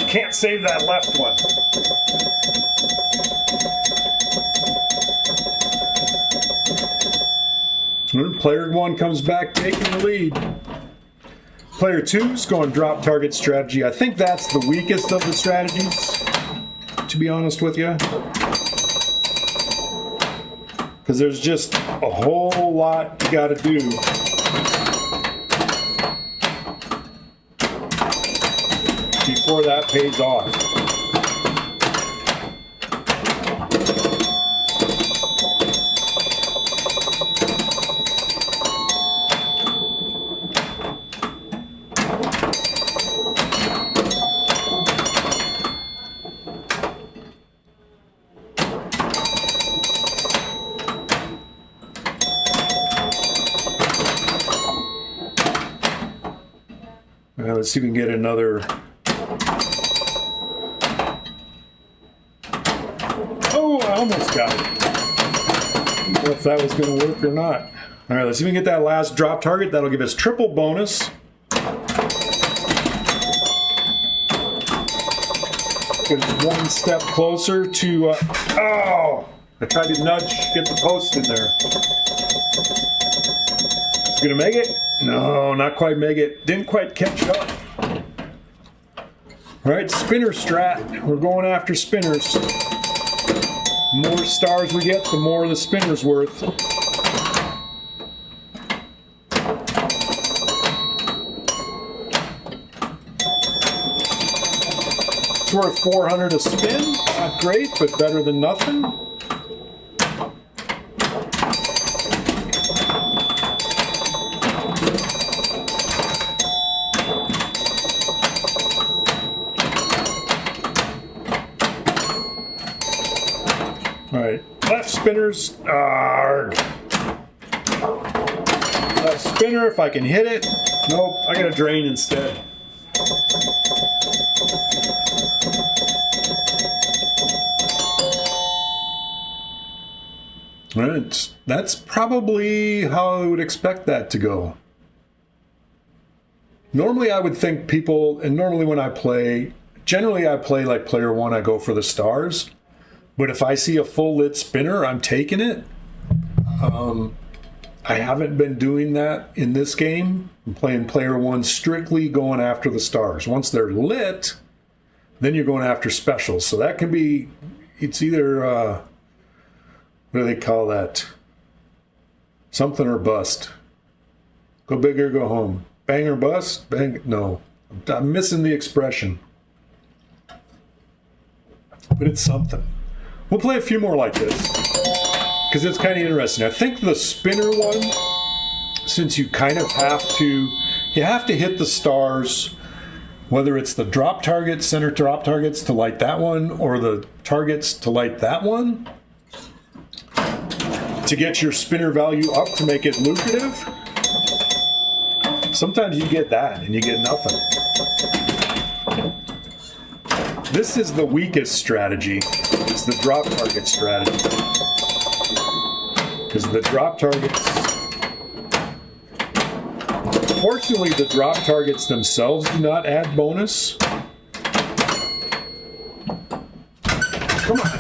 Can't save that left one. Player 1 comes back taking the lead. Player 2 is going drop target strategy. I think that's the weakest of the strategies, to be honest with you. Because there's just a whole lot you got to do. Before that pays off. Let's see if we can get another. Oh, I almost got it. I don't know if that was going to work or not. All right, let's see if we can get that last drop target. That'll give us triple bonus. Get us 1 step closer to. Oh! I tried to nudge, get the post in there. It's going to make it? No, not quite make it. Didn't quite catch up. All right, spinner strat. We're going after spinners. The more stars we get, the more the spinner's worth. It's worth 400 a spin. Not great, but better than nothing. All right, left spinners. Arrgh. Left spinner, if I can hit it. Nope, I got a drain instead. All right, that's probably how I would expect that to go. Normally I would think people, and normally when I play, generally I play like player one, I go for the stars. But if I see a full lit spinner, I'm taking it. I haven't been doing that in this game. I'm playing player one strictly going after the stars. Once they're lit, then you're going after specials. So that can be, it's either, what do they call that? Something or bust. Go big or go home. Bang or bust? Bang, no. I'm missing the expression. But it's something. We'll play a few more like this because it's kind of interesting. I think the spinner one, since you kind of have to hit the stars, whether it's the drop targets, center drop targets to light that one, or the targets to light that one, to get your spinner value up to make it lucrative. Sometimes you get that and you get nothing. This is the weakest strategy. It's the drop target strategy. Because the drop targets, fortunately the drop targets themselves do not add bonus. Come on.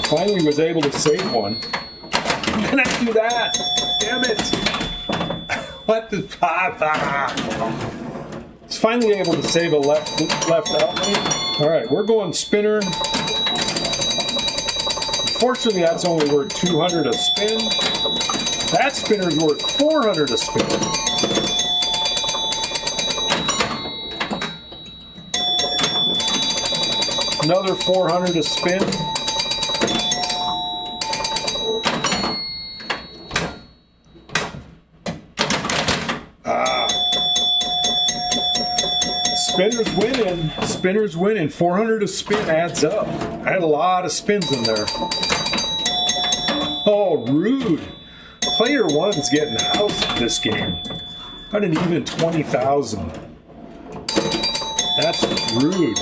Finally was able to save one. Can I do that? Damn it. What the It's finally able to save a left outlane. All right, we're going spinner. Unfortunately, that's only worth 200 a spin. That spinner's worth 400 a spin. Another 400 a spin. Spinners winning. Spinners winning. 400 a spin adds up. I had a lot of spins in there. Oh, rude. Player one's getting housed in this game. Got an even 20,000. That's rude.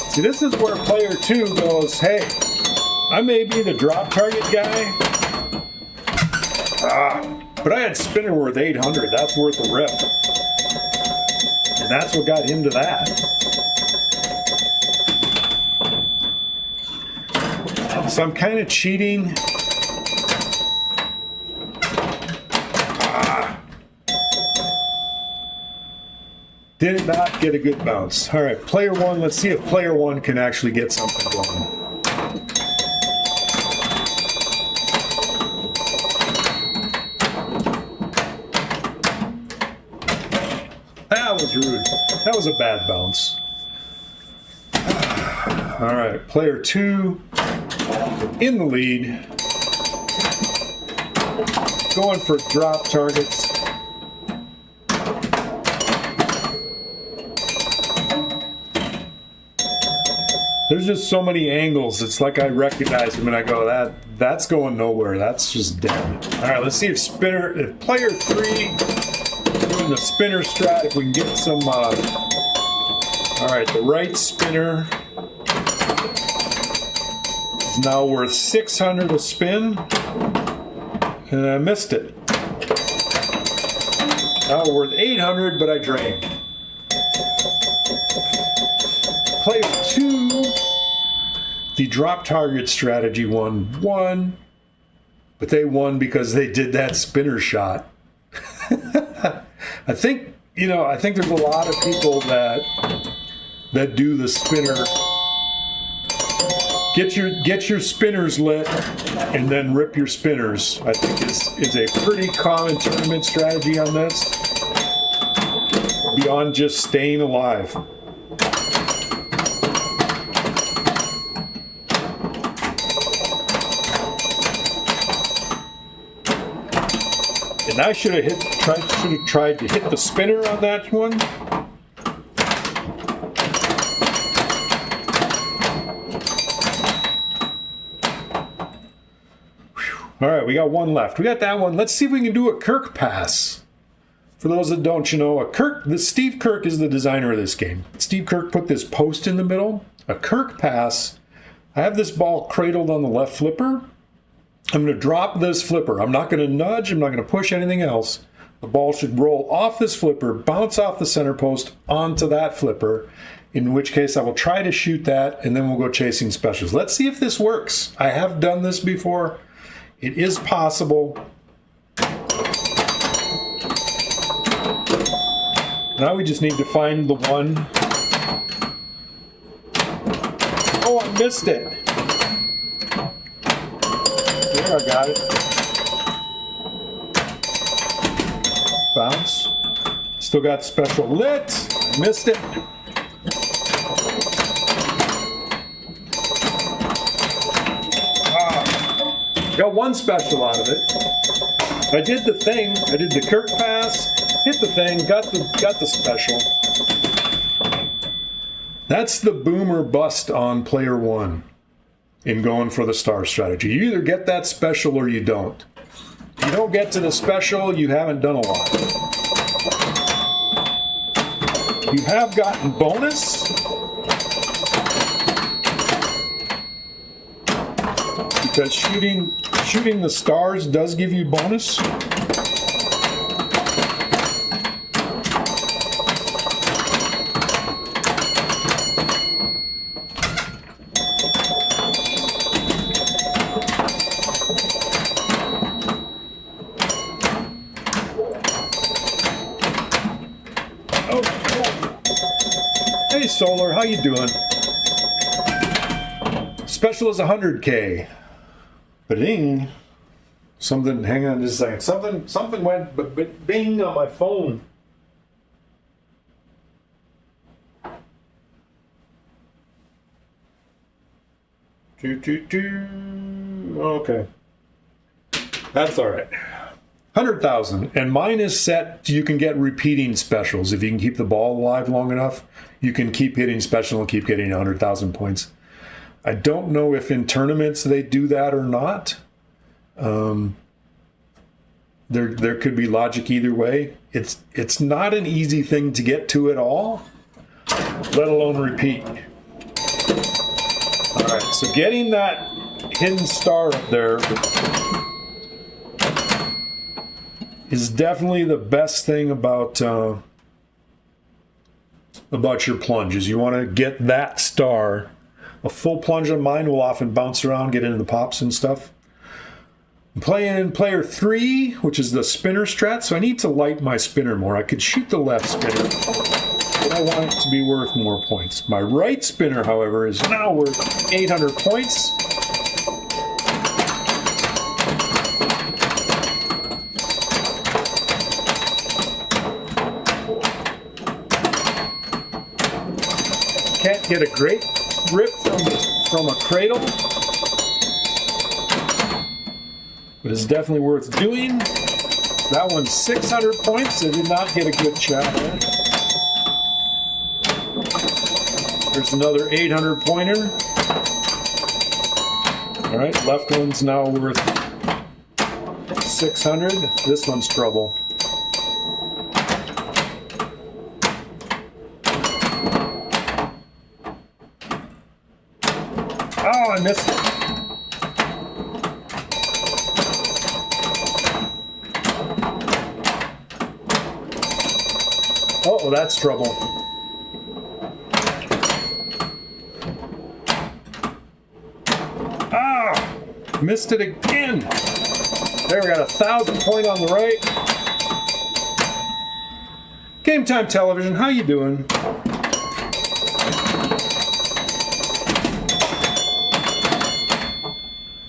See, this is where player two goes, hey, I may be the drop target guy, but I had spinner worth 800. That's worth a rip. And that's what got him to that. So I'm kind of cheating. Did not get a good bounce. All right, player one. Let's see if player one can actually get something going. That was rude. That was a bad bounce. All right, player two in the lead. Going for drop targets. There's just so many angles. It's like I recognize them and I go, that's going nowhere. That's just dead. All right, let's see if player three doing the spinner strat, if we can get some. All right, the right spinner is now worth 600 a spin, and I missed it. Now we're worth 800, but I drained. Player 2, the drop target strategy won, but they won because they did that spinner shot. I think there's a lot of people that do the spinner. Get your spinners lit and then rip your spinners. I think is a pretty common tournament strategy on this. Beyond just staying alive. And I should have tried to hit the spinner on that one. All right, we got one left. We got that one. Let's see if we can do a Kirk pass. For those that don't, Steve Kirk is the designer of this game. Steve Kirk put this post in the middle. A Kirk pass. I have this ball cradled on the left flipper. I'm going to drop this flipper. I'm not going to nudge. I'm not going to push anything else. The ball should roll off this flipper, bounce off the center post onto that flipper, in which case I will try to shoot that, and then we'll go chasing specials. Let's see if this works. I have done this before. It is possible. Now we just need to find the one. Oh, I missed it. There, I got it. Bounce. Still got special lit. I missed it. Got one special out of it. I did the thing. I did the Kirk pass, hit the thing, got the special. That's the boom or bust on player 1 in going for the star strategy. You either get that special or you don't. If you don't get to the special, you haven't done a lot. You have gotten bonus. Because shooting the stars does give you bonus. Oh, hey Solar, how you doing? Special is 100K. Ba-ding. Something, hang on just a second. Something went bing on my phone. Okay. That's all right. 100,000. And mine is set, you can get repeating specials. If you can keep the ball alive long enough, you can keep hitting special and keep getting 100,000 points. I don't know if in tournaments they do that or not. There could be logic either way. It's not an easy thing to get to at all, let alone repeat. All right, so getting that hidden star up there is definitely the best thing about your plunge. Is you want to get that star. A full plunge on mine will often bounce around, get into the pops and stuff. I'm playing player 3, which is the spinner strat, so I need to light my spinner more. I could shoot the left spinner, but I want it to be worth more points. My right spinner, however, is now worth 800 points. Can't get a great rip from a cradle, but it's definitely worth doing. That one's 600 points. I did not get a good shot there. There's another 800 pointer. All right, left one's now worth 600. This one's trouble. Oh, I missed it. Uh-oh, that's trouble. Ah! Missed it again. There, we got 1,000 point on the right. Game Time Television, how you doing?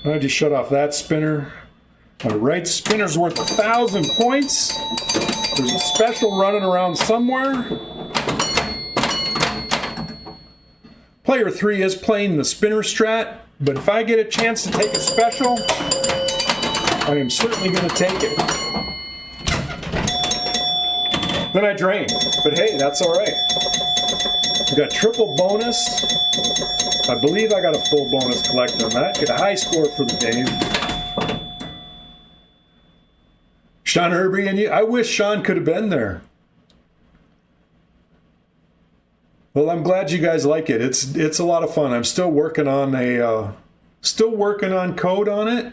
I just shut off that spinner. My right spinner's worth 1,000 points. There's a special running around somewhere. Player 3 is playing the spinner strat, but if I get a chance to take a special, I am certainly going to take it. Then I drain, but hey, that's all right. We got triple bonus. I believe I got a full bonus collect on that. Get a high score for the day. Sean Herby and you. I wish Sean could have been there. Well, I'm glad you guys like it. It's a lot of fun. I'm still working on code on it.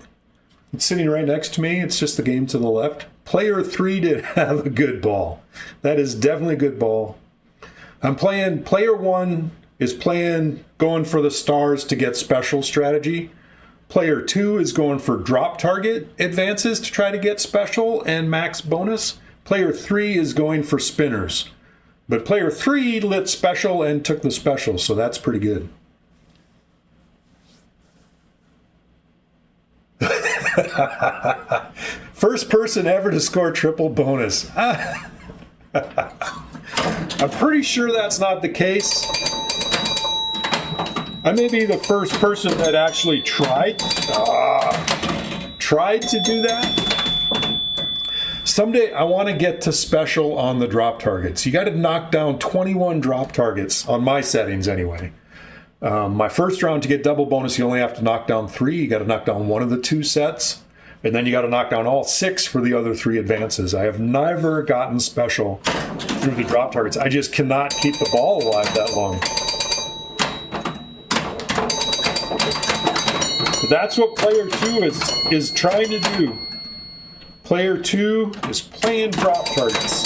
It's sitting right next to me. It's just the game to the left. Player 3 did have a good ball. That is definitely a good ball. I'm playing. Player 1 is playing, going for the stars to get special strategy. Player 2 is going for drop target advances to try to get special and max bonus. Player 3 is going for spinners. But player 3 lit special and took the special, so that's pretty good. First person ever to score triple bonus. I'm pretty sure that's not the case. I may be the first person that actually tried to do that. Someday I want to get to special on the drop targets. You got to knock down 21 drop targets on my settings anyway. My first round to get double bonus, you only have to knock down 3. You got to knock down one of the 2 sets, and then you got to knock down all 6 for the other 3 advances. I have never gotten special through the drop targets. I just cannot keep the ball alive that long. That's what player 2 is trying to do. Player 2 is playing drop targets.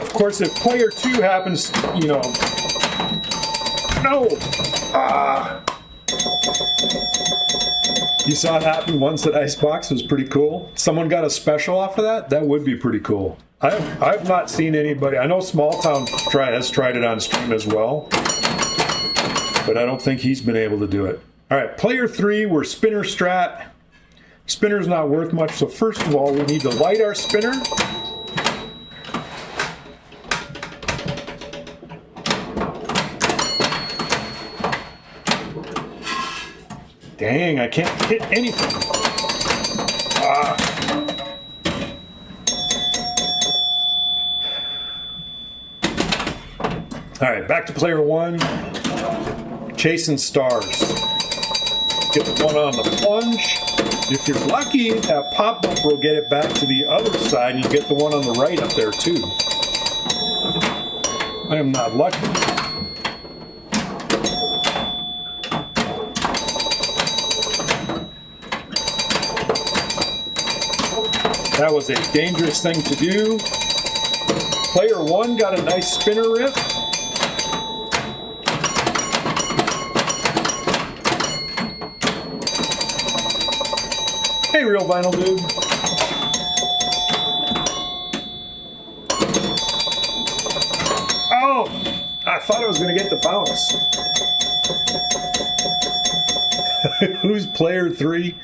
Of course, if player 2 happens, no. You saw it happen once at Icebox. It was pretty cool. Someone got a special off of that? That would be pretty cool. I've not seen anybody. I know Small Town has tried it on stream as well, but I don't think he's been able to do it. All right, player 3, we're spinner strat. Spinner's not worth much, so first of all, we need to light our spinner. Dang, I can't hit anything. All right, back to player 1. Chasing stars. Get the one on the plunge. If you're lucky, that pop-up will get it back to the other side, and you get the one on the right up there too. I am not lucky. That was a dangerous thing to do. Player 1 got a nice spinner rip. Hey, Real Vinyl Dude. Oh, I thought I was going to get the bounce. Who's player 3?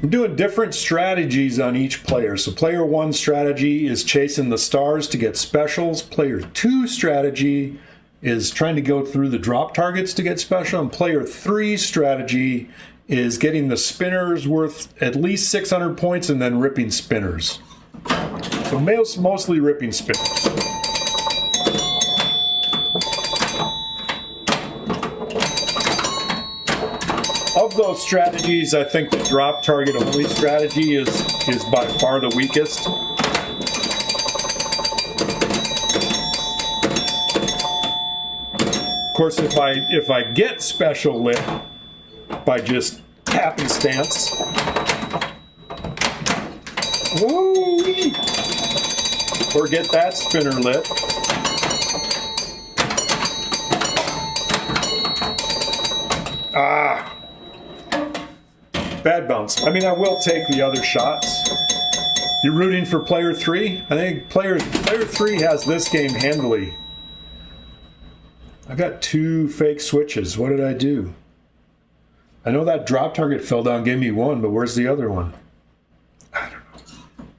I'm doing different strategies on each player. So player 1 strategy is chasing the stars to get specials. Player 2 strategy is trying to go through the drop targets to get special. And player 3 strategy is getting the spinners worth at least 600 points and then ripping spinners. So mostly ripping spinners. Of those strategies, I think the drop target only strategy is by far the weakest. Of course, if I get special lit by just happenstance. Woo! Or get that spinner lit. Ah! Bad bounce. I mean, I will take the other shots. You're rooting for player 3? I think player 3 has this game handily. I got 2 fake switches. What did I do? I know that drop target fell down, gave me 1, but where's the other one? I don't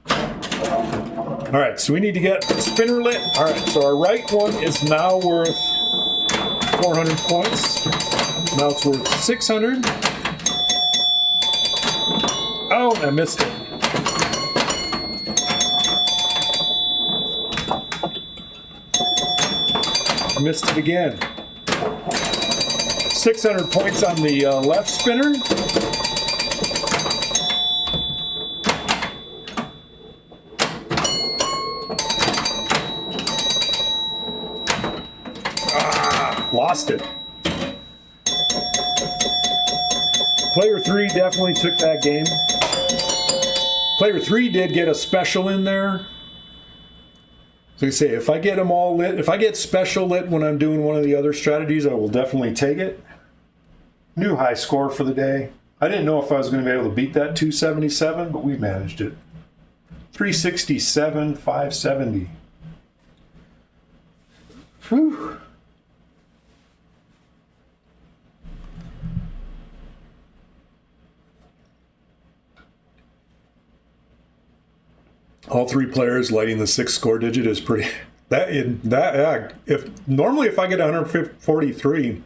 know. All right, so we need to get spinner lit. All right, so our right one is now worth 400 points. Now it's worth 600. Oh, I missed it. Missed it again. 600 points on the left spinner. Lost it. Player 3 definitely took that game. Player 3 did get a special in there. So you say, if I get them all lit, if I get special lit when I'm doing one of the other strategies, I will definitely take it. New high score for the day. I didn't know if I was going to be able to beat that 277, but we managed it. 367, 570. Whew. All 3 players lighting the 6 score digit is pretty. If normally if I get 143,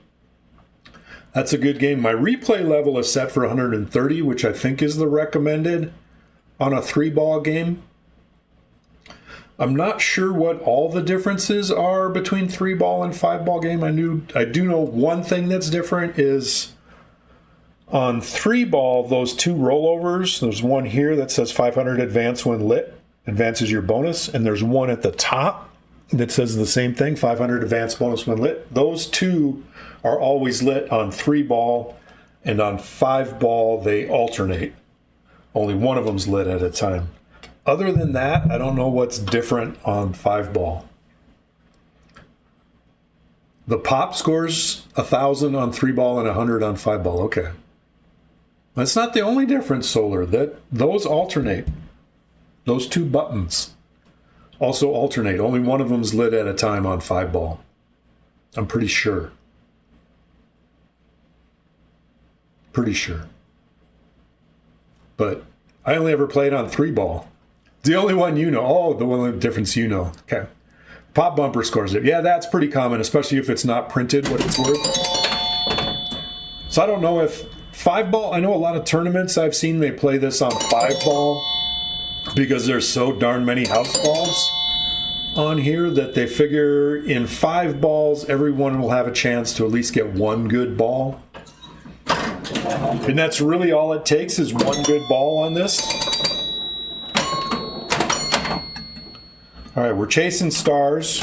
that's a good game. My replay level is set for 130, which I think is the recommended on a 3-ball game. I'm not sure what all the differences are between 3-ball and 5-ball game. I do know one thing that's different is on 3-ball, those 2 rollovers. There's one here that says 500 advance when lit. Advances your bonus, and there's one at the top that says the same thing, 500 advance bonus when lit. Those 2 are always lit on 3-ball, and on 5-ball they alternate. Only one of them's lit at a time. Other than that, I don't know what's different on 5-ball. The pop scores 1,000 on 3-ball and 100 on 5-ball. Okay. That's not the only difference, Solar. Those alternate. Those 2 buttons also alternate. Only one of them's lit at a time on 5-ball. I'm pretty sure. Pretty sure. But I only ever played on 3-ball. The only one you know. Oh, the one difference you know. Okay. Pop bumper scores it. Yeah, that's pretty common, especially if it's not printed what it's worth. So I don't know if 5-ball, I know a lot of tournaments I've seen they play this on 5-ball. Because there's so darn many house balls on here that they figure in 5 balls, everyone will have a chance to at least get 1 good ball. And that's really all it takes is 1 good ball on this. All right, we're chasing stars.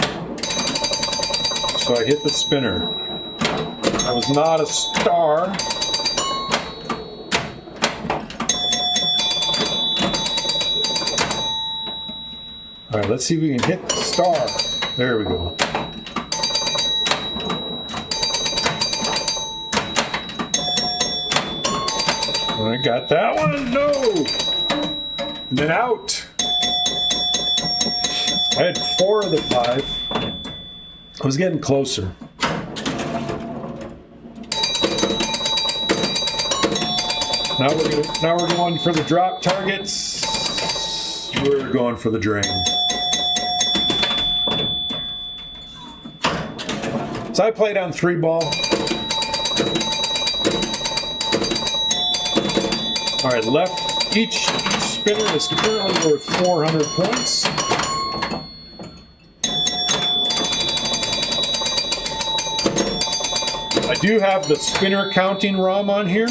So I hit the spinner. I was not a star. All right, let's see if we can hit the star. There we go. I got that one. No. And then out. I had 4 of the 5. I was getting closer. Now we're going for the drop targets. We're going for the drain. So I played on 3-ball. All right, left. Each spinner is currently worth 400 points. I do have the spinner counting ROM on here.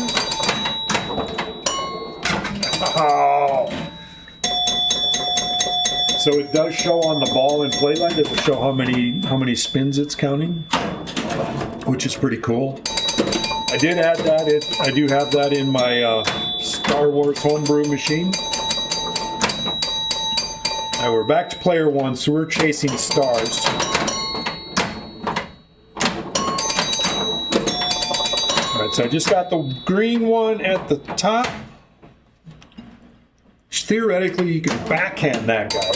Oh. So it does show on the ball and play light. It will show how many spins it's counting, which is pretty cool. I did add that in. I do have that in my Star Wars homebrew machine. Now we're back to player 1, so we're chasing stars. Alright, so I just got the green one at the top. Theoretically, you can backhand that guy.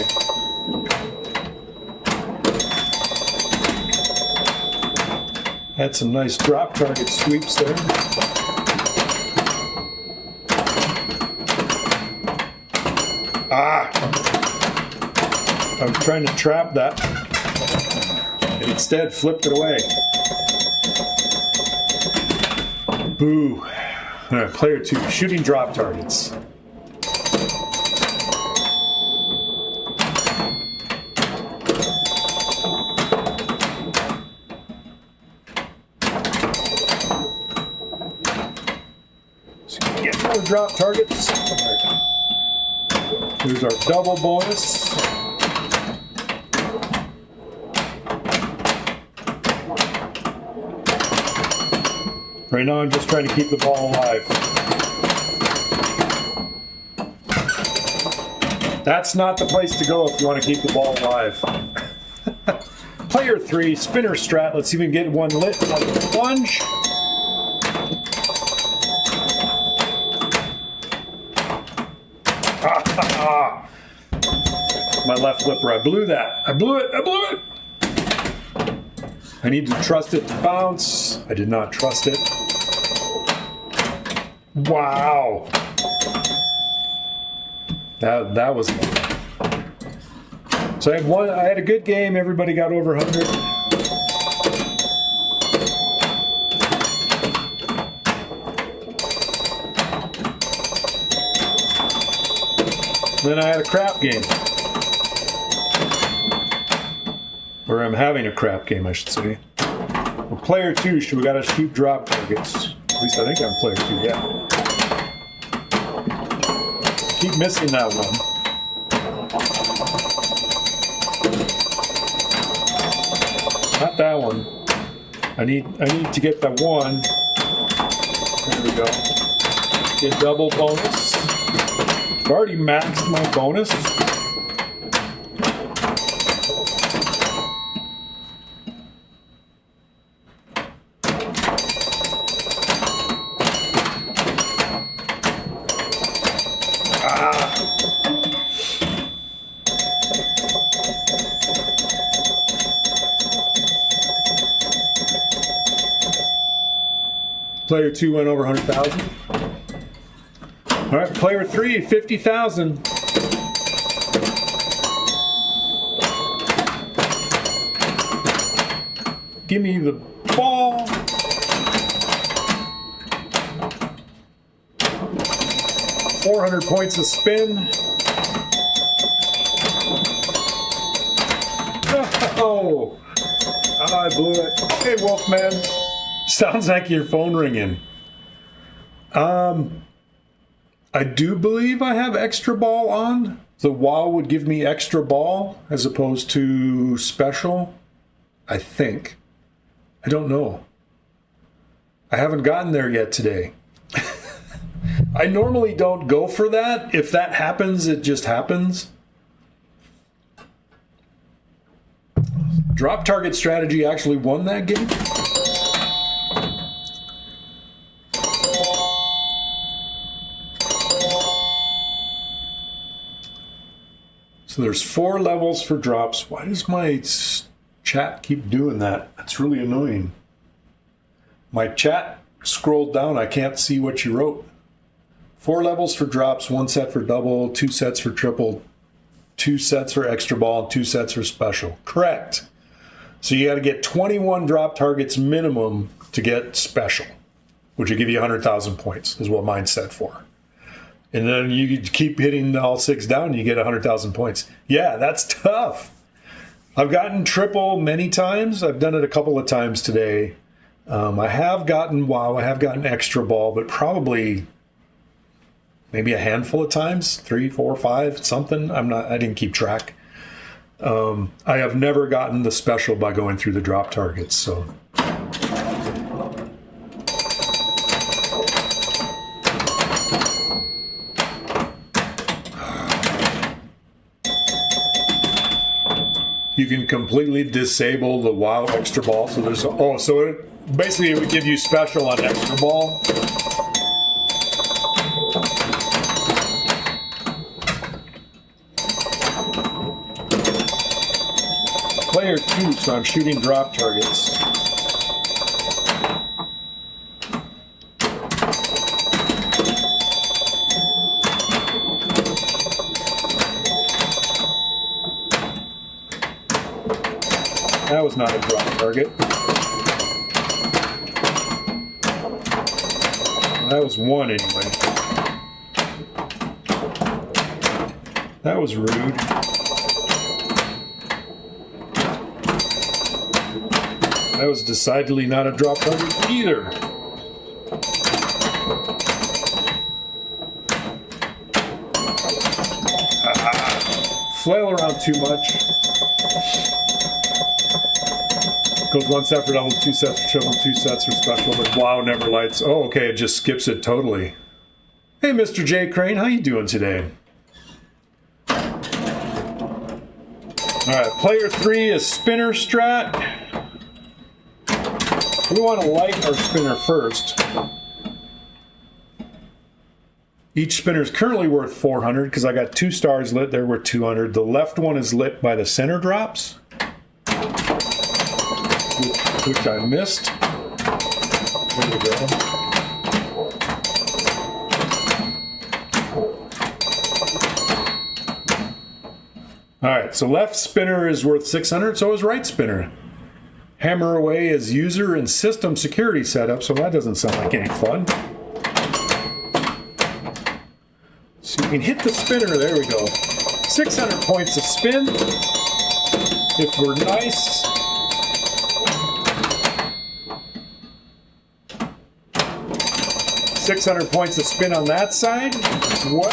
Had some nice drop target sweeps there. Ah! I was trying to trap that, and instead flipped it away. Boo. All right, player 2, shooting drop targets. Drop targets. Here's our double bonus. Right now I'm just trying to keep the ball alive. That's not the place to go if you want to keep the ball alive. Player 3, spinner strat. Let's see if we can get one lit on the plunge. My left flipper, I blew that. I blew it. I need to trust it to bounce. I did not trust it. Wow. That was fun. So I had a good game. Everybody got over 100. Then I had a crap game. Or I'm having a crap game, I should say. Well, player 2, we gotta shoot drop targets. At least I think I'm player 2, yeah. Keep missing that one. Not that one. I need to get that one. There we go. Get double bonus. I've already maxed my bonus. Player 2 went over 100,000. All right, player 3, 50,000. Give me the ball. $400 points a spin. Oh, I blew it. Hey, Wolfman. Sounds like your phone ringing. I do believe I have extra ball on. The WoW would give me extra ball as opposed to special. I think. I don't know. I haven't gotten there yet today. I normally don't go for that. If that happens, it just happens. Drop target strategy actually won that game. So there's 4 levels for drops. Why does my chat keep doing that? That's really annoying. My chat scrolled down. I can't see what you wrote. 4 levels for drops, 1 set for double, 2 sets for triple, 2 sets for extra ball, 2 sets for special. Correct. So you got to get 21 drop targets minimum to get special, which will give you 100,000 points, is what mine's set for. And then you keep hitting all 6 down, you get 100,000 points. Yeah, that's tough. I've gotten triple many times. I've done it a couple of times today. I have gotten WoW, I have gotten extra ball, but probably maybe a handful of times, 3, 4, 5, something. I didn't keep track. I have never gotten the special by going through the drop targets. So you can completely disable the wow extra ball. So there's so it basically it would give you special on extra ball. Player 2, so I'm shooting drop targets. That was not a drop target. That was one anyway. That was rude. That was decidedly not a drop target either. Flail around too much. Goes one set for double, two sets for triple, two sets for special, but wow never lights. Oh, okay, it just skips it totally. Hey, Mr. J. Crane, how you doing today? All right, player 3 is spinner strat. We want to light our spinner first. Each spinner is currently worth 400 because I got 2 stars lit. They're worth 200. The left one is lit by the center drops, which I missed. There we go. All right, so left spinner is worth 600, so is right spinner. Hammer away is user and system security setup, so that doesn't sound like any fun. So you can hit the spinner, there we go. 600 points of spin. If we're nice. $600 points of spin on that side. Well,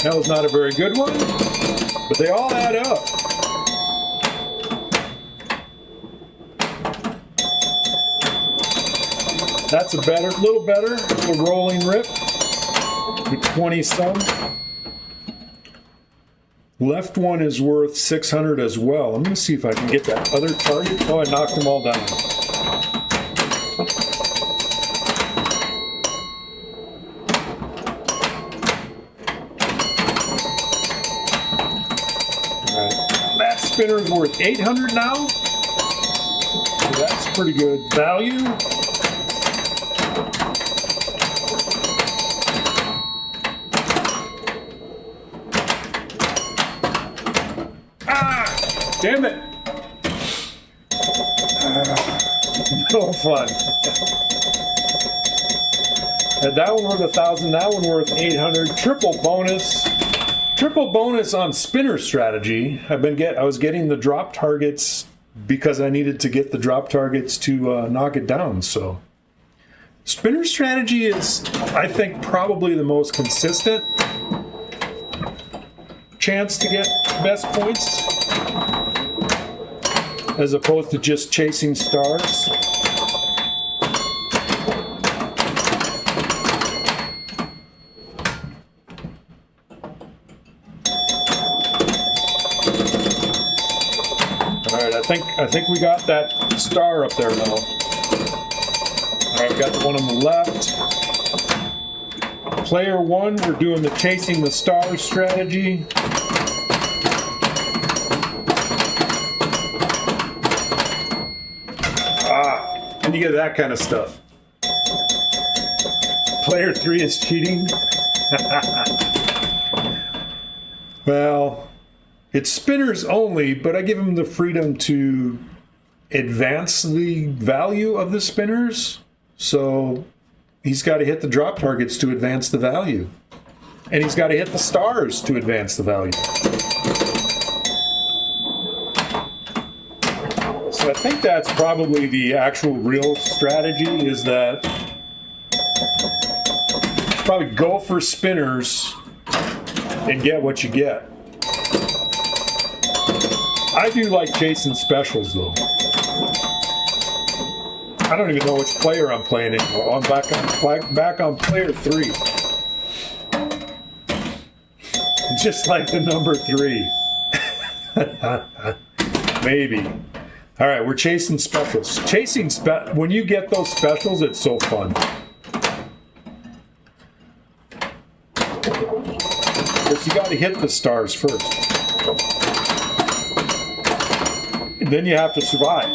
that was not a very good one, but they all add up. That's a little better, a rolling rip for 20 some. Left one is worth 600 as well. I'm going to see if I can get that other target. Oh, I knocked them all down. All right. That spinner is worth 800 now. So that's pretty good value. Damn it! No fun. And that one worth 1,000. That one worth 800. Triple bonus. Triple bonus on spinner strategy. I was getting the drop targets because I needed to get the drop targets to knock it down. So spinner strategy is, I think, probably the most consistent chance to get best points, as opposed to just chasing stars. All right, I think we got that star up there now. All right, we got the one on the left. Player 1, we're doing the chasing the stars strategy. And you get that kind of stuff. Player 3 is cheating. Well, it's spinners only, but I give him the freedom to advance the value of the spinners. So he's got to hit the drop targets to advance the value. And he's got to hit the stars to advance the value. So I think that's probably the actual real strategy, is that probably go for spinners and get what you get. I do like chasing specials though. I don't even know which player I'm playing anymore. I'm back on player 3. just like the number 3. Maybe. All right, we're chasing specials. When you get those specials, it's so fun. Because you got to hit the stars first. And then you have to survive.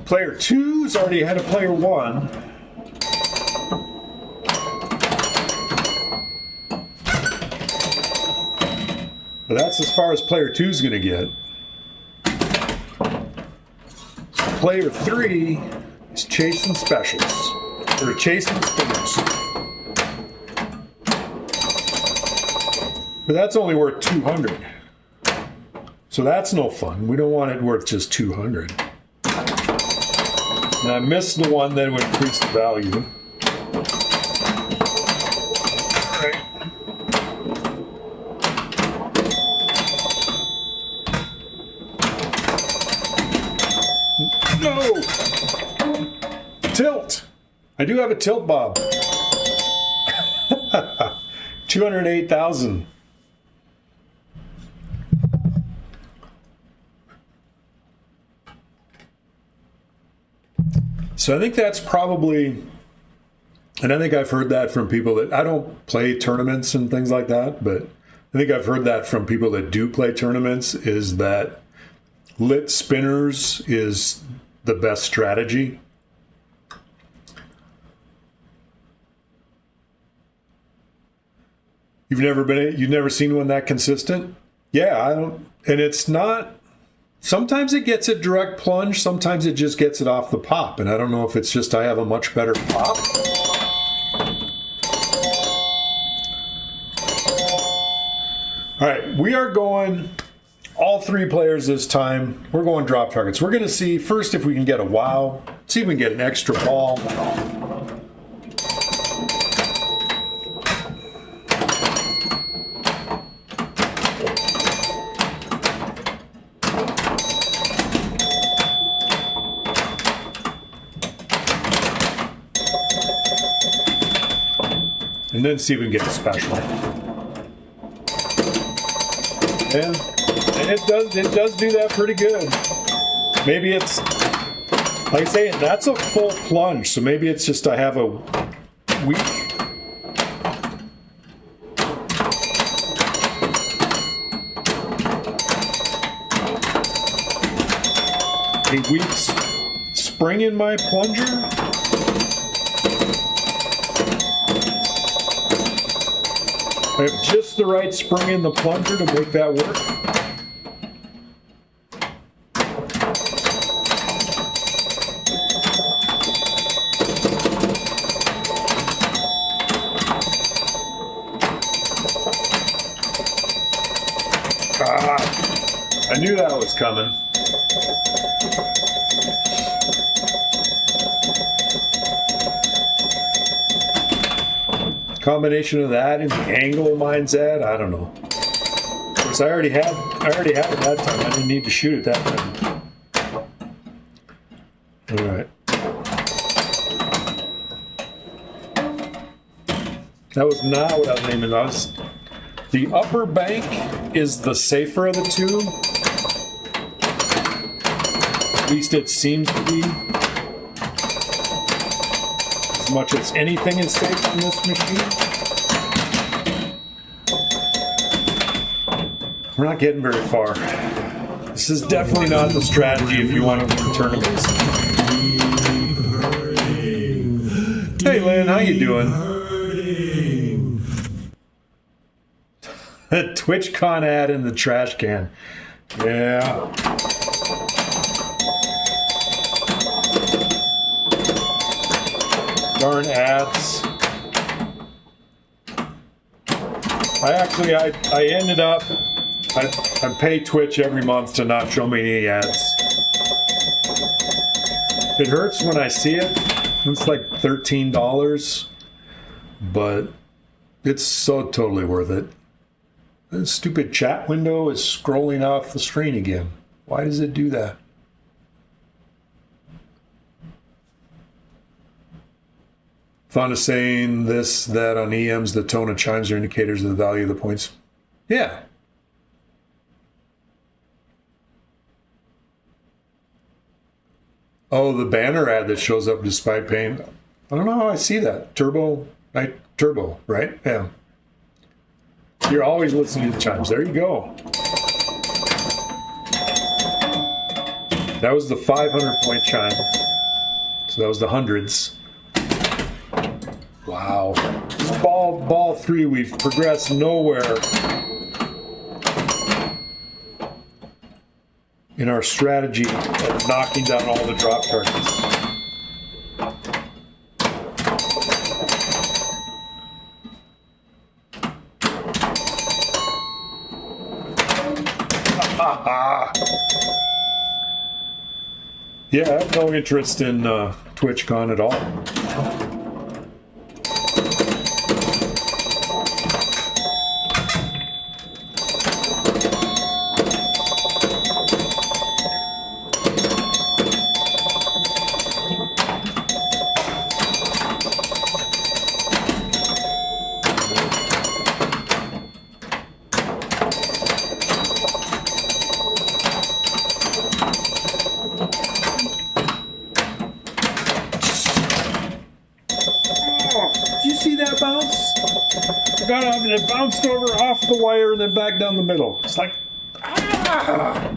Player 2's already ahead of player 1. But that's as far as player 2's going to get. Player 3 is chasing specials. Or chasing spinners. But that's only worth 200. So that's no fun. We don't want it worth just 200. And I missed the one that would increase the value. No! Tilt! I do have a tilt bob. 208,000. So I think that's probably, and I think I've heard that from people that, I don't play tournaments and things like that, but I think I've heard that from people that do play tournaments, is that lit spinners is the best strategy. You've never seen one that consistent? Yeah, I don't, and it's not, sometimes it gets a direct plunge, sometimes it just gets it off the pop, and I don't know if it's just I have a much better pop. All right, we are going all 3 players this time. We're going drop targets. We're going to see first if we can get a wow, see if we can get an extra ball. And then see if we can get a special. And it does do that pretty good. Maybe it's, like I say, that's a full plunge, so maybe it's just I have a weak. A weak spring in my plunger. I have just the right spring in the plunger to make that work. I knew that was coming. Combination of that and the angle mine's at, I don't know. Of course, I already had it that time. I didn't need to shoot it that time. All right. That was not what I was aiming. The upper bank is the safer of the two. At least it seems to be. As much as anything is safe on this machine. We're not getting very far. This is definitely not the strategy if you want to win tournaments. Hey Lynn, how you doing? TwitchCon ad in the trash can. Yeah. Darn ads. I ended up, I pay Twitch every month to not show me any ads. It hurts when I see it. It's like $13, but it's so totally worth it. This stupid chat window is scrolling off the screen again. Why does it do that? Fond of saying this, that on EMs, the tone of chimes are indicators of the value of the points. Yeah. Oh, the banner ad that shows up despite pain. I don't know how I see that. Turbo, right? Yeah. You're always listening to the chimes. There you go. That was the 500-point chime. So that was the hundreds. Wow. Ball 3, we've progressed nowhere in our strategy of knocking down all the drop targets. Yeah, I have no interest in TwitchCon at all. It bounced over off the wire and then back down the middle. It's like, ah!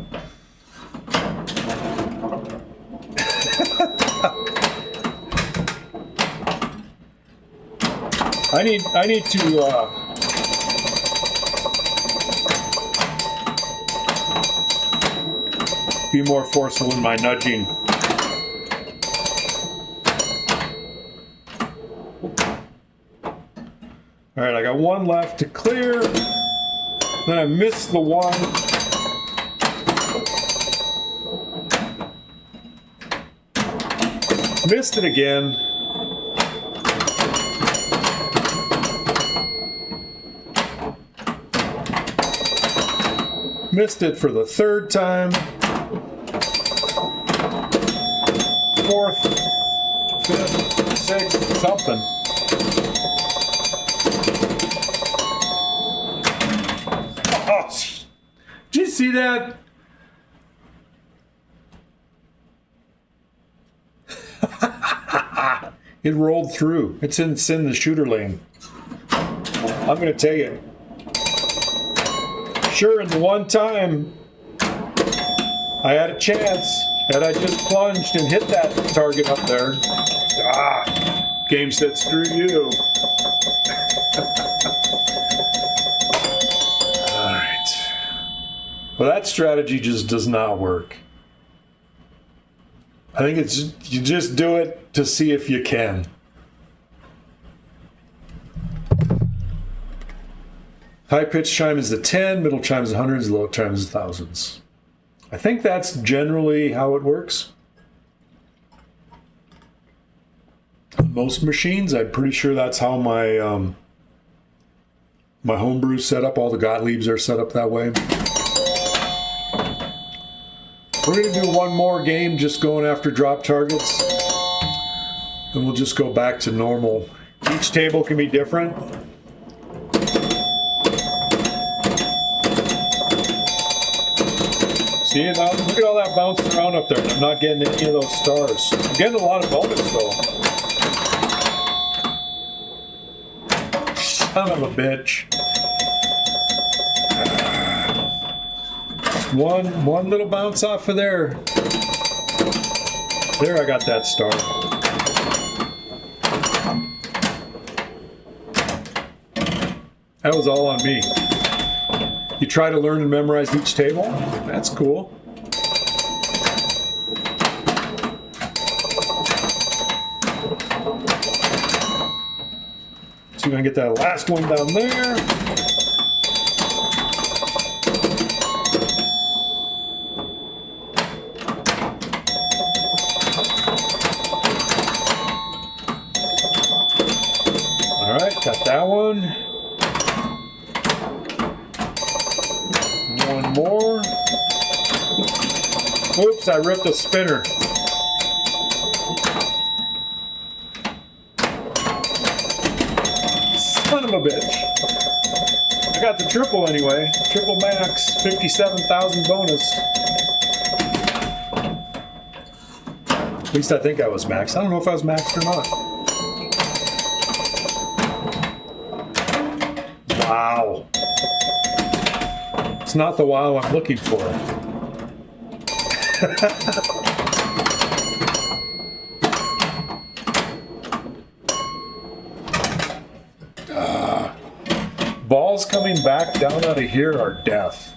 I need to be more forceful in my nudging. All right, I got one left to clear. Then I missed the one. Missed it again. Missed it for the third time. Fourth, fifth, sixth, something. Did you see that? It rolled through. It's in the shooter lane. I'm going to tell you. Sure, in the one time I had a chance, had I just plunged and hit that target up there. Game said, screw you. Well, that strategy just does not work. I think it's you just do it to see if you can. High pitch chime is the 10, middle chime is the hundreds, low chime is the thousands. I think that's generally how it works. Most machines, I'm pretty sure that's how my my homebrew's set up. All the Gottliebs are set up that way. We're going to do one more game just going after drop targets. And we'll just go back to normal. Each table can be different. See, now look at all that bouncing around up there. I'm not getting any of those stars. I'm getting a lot of bonus though. Son of a bitch. One little bounce off of there. There, I got that star. That was all on me. You try to learn and memorize each table? That's cool. So you're gonna get that last one down there. Got that one. One more. Oops, I ripped a spinner. of a bitch. I got the triple anyway. Triple max, 57,000 bonus. At least I think I was maxed. I don't know if I was maxed or not. Wow. It's not the wow I'm looking for. Balls coming back down out of here are death.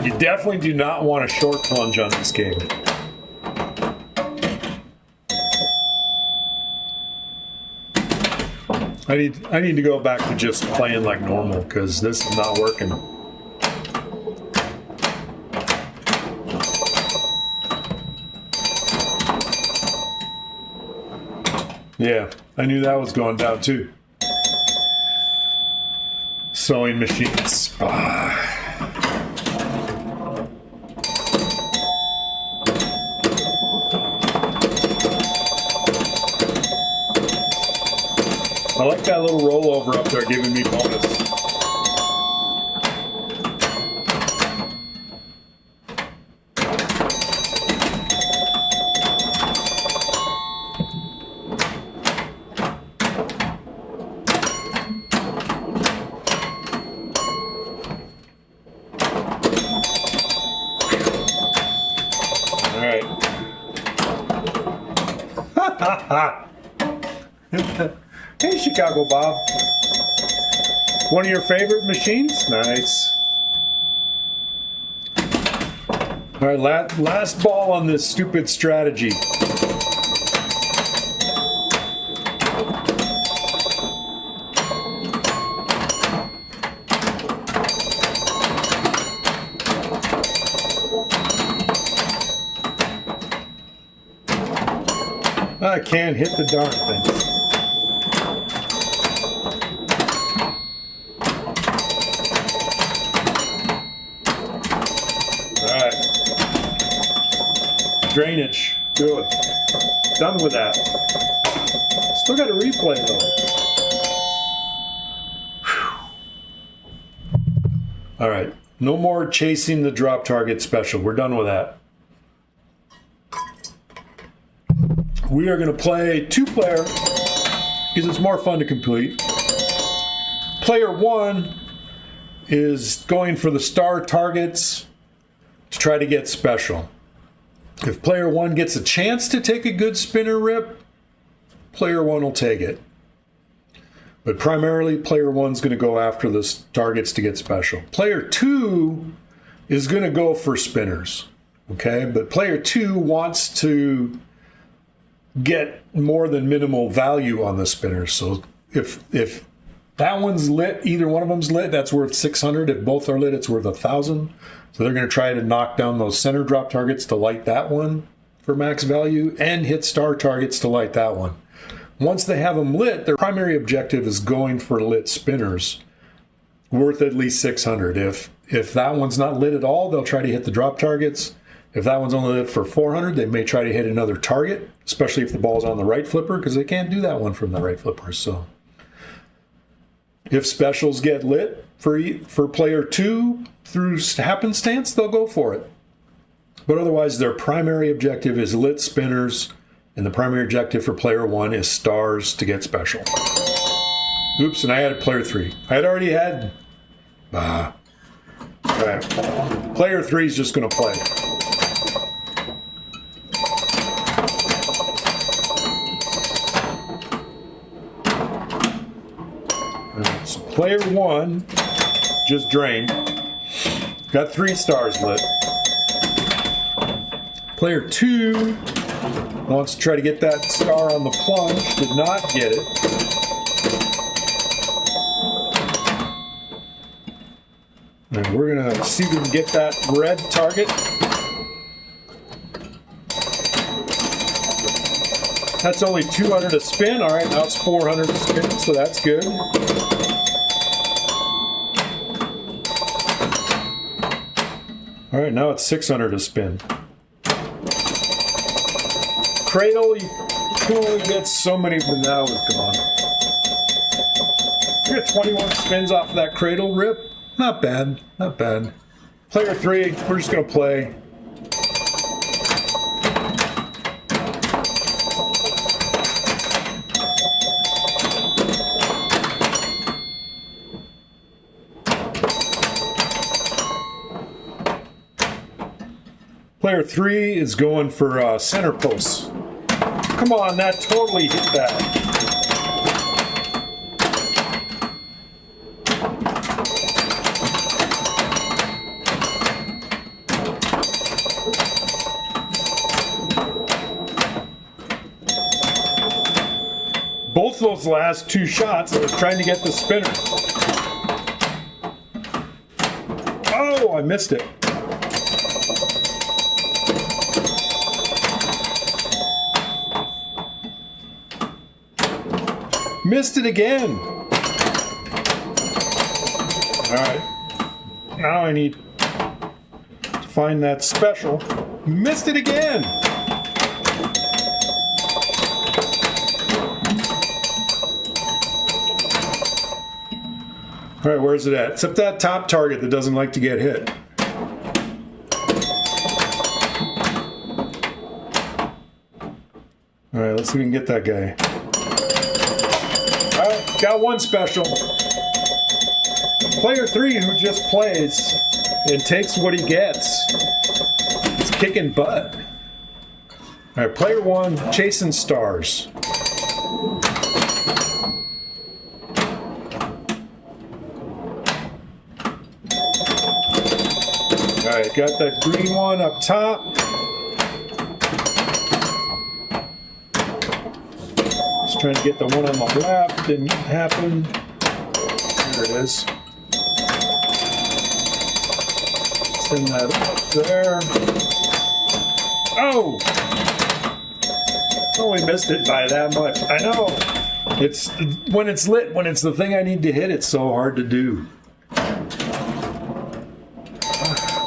You definitely do not want a short plunge on this game. I need to go back to just playing like normal because this is not working. Yeah, I knew that was going down too. Sewing machines. I like that little rollover up there giving me bonus. Hey, Chicago Bob. One of your favorite machines? Nice. All right, last ball on this stupid strategy. I can't hit the darn thing. Drainage. Good. Done with that. Still got a replay though. Whew. All right. No more chasing the drop target special. We're done with that. We are going to play two-player because it's more fun to complete. Player one is going for the star targets to try to get special. If player one gets a chance to take a good spinner rip, player one will take it. But primarily, player one's going to go after the targets to get special. Player two is going to go for spinners, okay? But player two wants to get more than minimal value on the spinners. So if that one's lit, either one of them's lit, that's worth 600. If both are lit, it's worth 1,000. So they're going to try to knock down those center drop targets to light that one for max value and hit star targets to light that one. Once they have them lit, their primary objective is going for lit spinners worth at least 600. If that one's not lit at all, they'll try to hit the drop targets. If that one's only lit for 400, they may try to hit another target, especially if the ball's on the right flipper, because they can't do that one from the right flipper. So if specials get lit for player two through happenstance, they'll go for it. But otherwise, their primary objective is lit spinners, and the primary objective for player one is stars to get special. Oops, and I added player three. I had already had... All right. Player three is just going to play. Right, so player one just drained. Got 3 stars lit. Player two wants to try to get that star on the plunge. Did not get it. And we're going to see if we can get that red target. That's only 200 to spin. All right, now it's 400 to spin, so that's good. All right, now it's 600 to spin. Cradle, you can only get so many, but now it's gone. get 21 spins off of that cradle rip. Not bad, not bad. Player 3, we're just gonna play. Player 3 is going for center posts. Come on, that totally hit that. Both those last two shots, I was trying to get the spinner. Oh, I missed it. Missed it again. All right. Now I need to find that special. Missed it again. All right, where's it at? It's up that top target that doesn't like to get hit. All right, let's see if we can get that guy. All right, got one special. Player 3 who just plays and takes what he gets. He's kicking butt. All right, player 1 chasing stars. All right, got that green one up top. Just trying to get the one on the left. Didn't happen. There it is. Send that up there. Oh! Only missed it by that much. I know. It's when it's lit, when it's the thing I need to hit, it's so hard to do.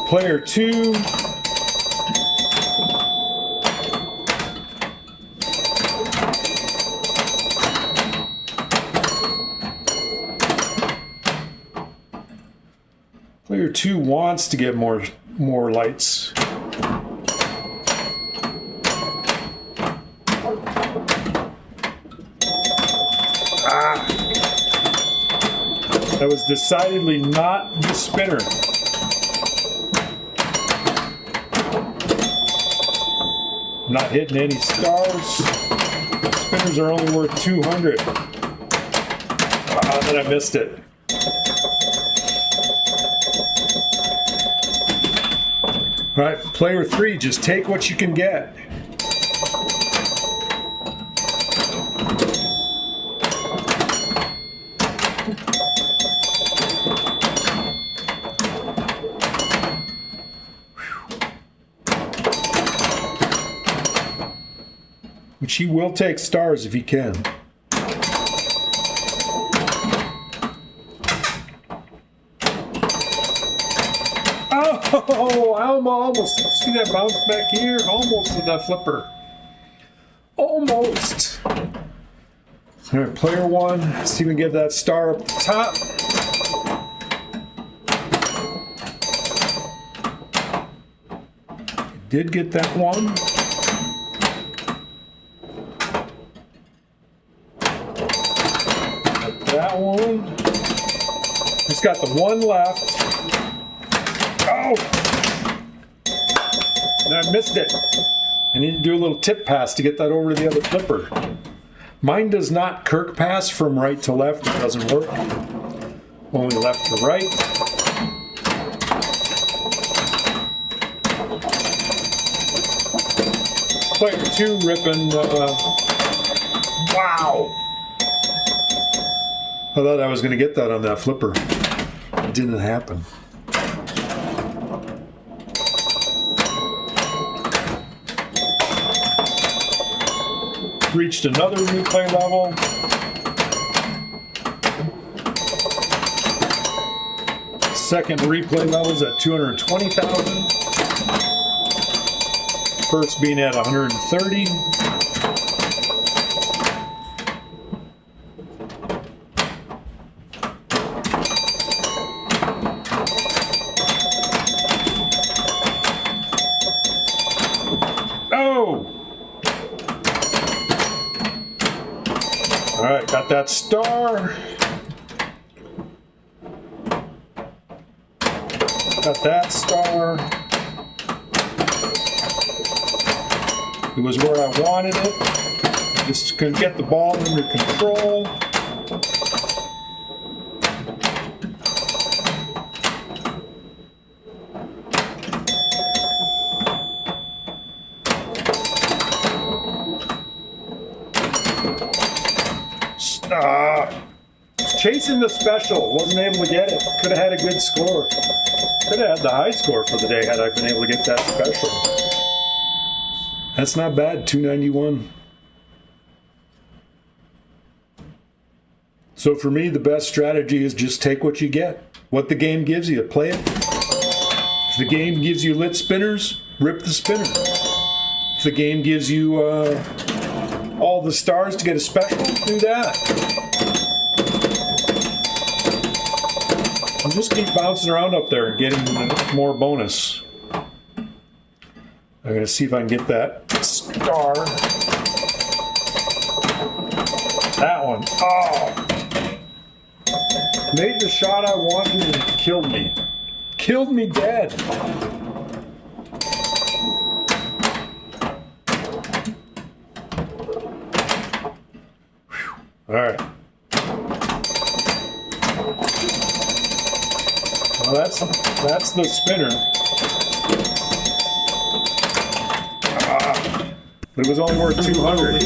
Player 2. Player 2 wants to get more lights. That was decidedly not the spinner. Not hitting any stars. Spinners are only worth 200. Then I missed it. All right, player 3, just take what you can get. Which he will take stars if he can. Oh, almost. See that bounce back here? Almost with that flipper. Almost. All right, player 1. See if we can get that star up the top. Did get that one. That one. Just got the one left. Oh! And I missed it. I need to do a little tip pass to get that over to the other flipper. Mine does not Kirk pass from right to left. It doesn't work. Only left to right. Player 2 ripping. Wow! I thought I was going to get that on that flipper. It didn't happen. Reached another replay level. Second replay level's at 220,000. First being at 130. Got that star. Got that star. It was where I wanted it. Just couldn't get the ball under control. Chasing the special, wasn't able to get it. Could have had a good score. Could have had the high score for the day had I been able to get that special. That's not bad, 291. So for me, the best strategy is just take what you get. What the game gives you, play it. If the game gives you lit spinners, rip the spinner. If the game gives you all the stars to get a special, do that. And just keep bouncing around up there and getting more bonus. I'm going to see if I can get that star. That one. Oh! Made the shot I wanted and it killed me. Killed me dead. Whew. All right. Well, that's the spinner. But it was only worth 200.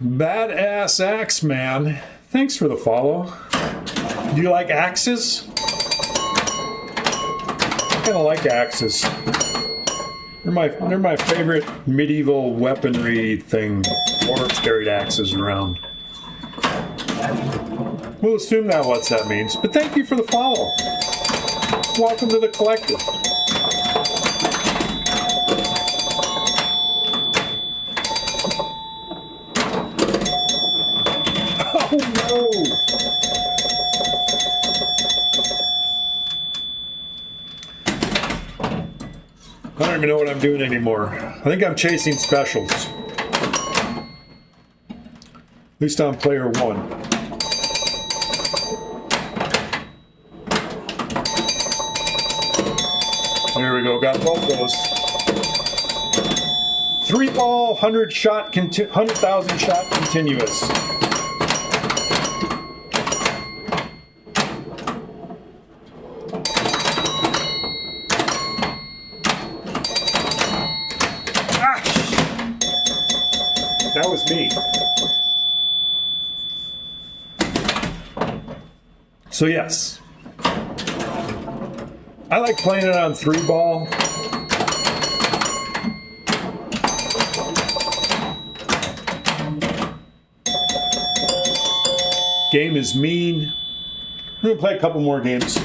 Badass axe man. Thanks for the follow. Do you like axes? I kind of like axes. They're my favorite medieval weaponry thing. Dwarves carried axes around. We'll assume that what that means. But thank you for the follow. Welcome to the collective. Oh no! I don't even know what I'm doing anymore. I think I'm chasing specials. At least on player 1. There we go, got both those. 3 ball, 100,000 shot continuous. Ah! That was me. So yes. I like playing it on 3 ball. Game is mean. I'm gonna play a couple more games.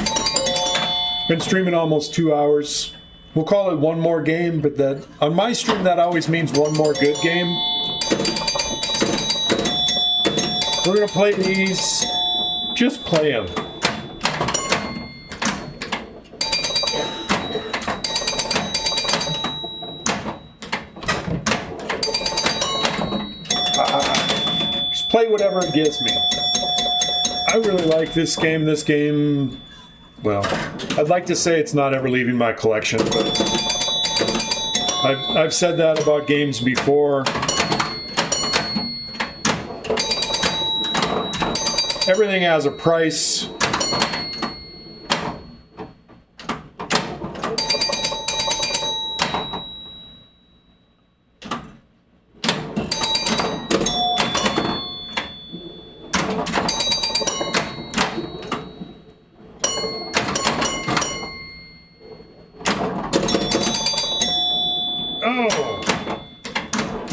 Been streaming almost 2 hours. We'll call it one more game, but that on my stream that always means one more good game. We're gonna play these. Just play them. Play whatever it gives me. I really like this game. This game, well, I'd like to say it's not ever leaving my collection, but I've said that about games before. Everything has a price.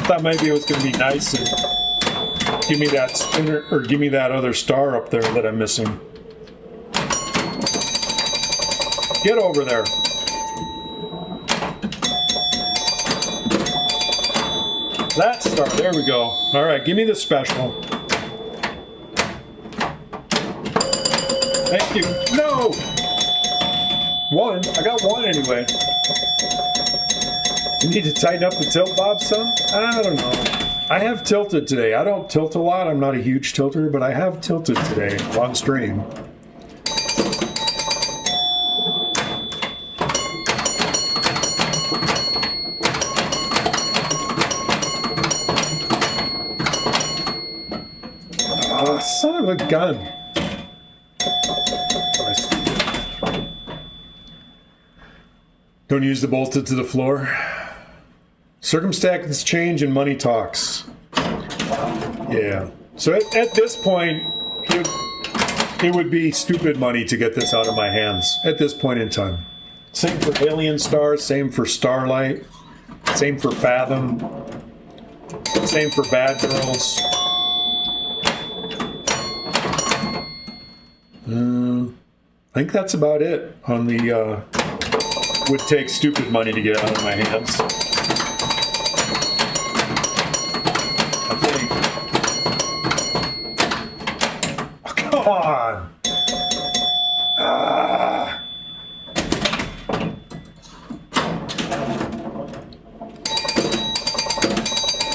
Thought maybe it was going to be nice and give me that spinner or give me that other star up there that I'm missing. Get over there. That star, there we go. All right, give me the special. Thank you. No! 1, I got 1 anyway. You need to tighten up the tilt bob some? I don't know. I have tilted today. I don't tilt a lot. I'm not a huge tilter, but I have tilted today on stream. Oh, son of a gun. Don't use the bolted to the floor. Circumstances change and money talks. Yeah. So at this point, it would be stupid money to get this out of my hands at this point in time. Same for Alien Stars, same for Starlight, same for Fathom, same for Bad Girls. I think that's about it on the would take stupid money to get out of my hands. I think. Oh, come on!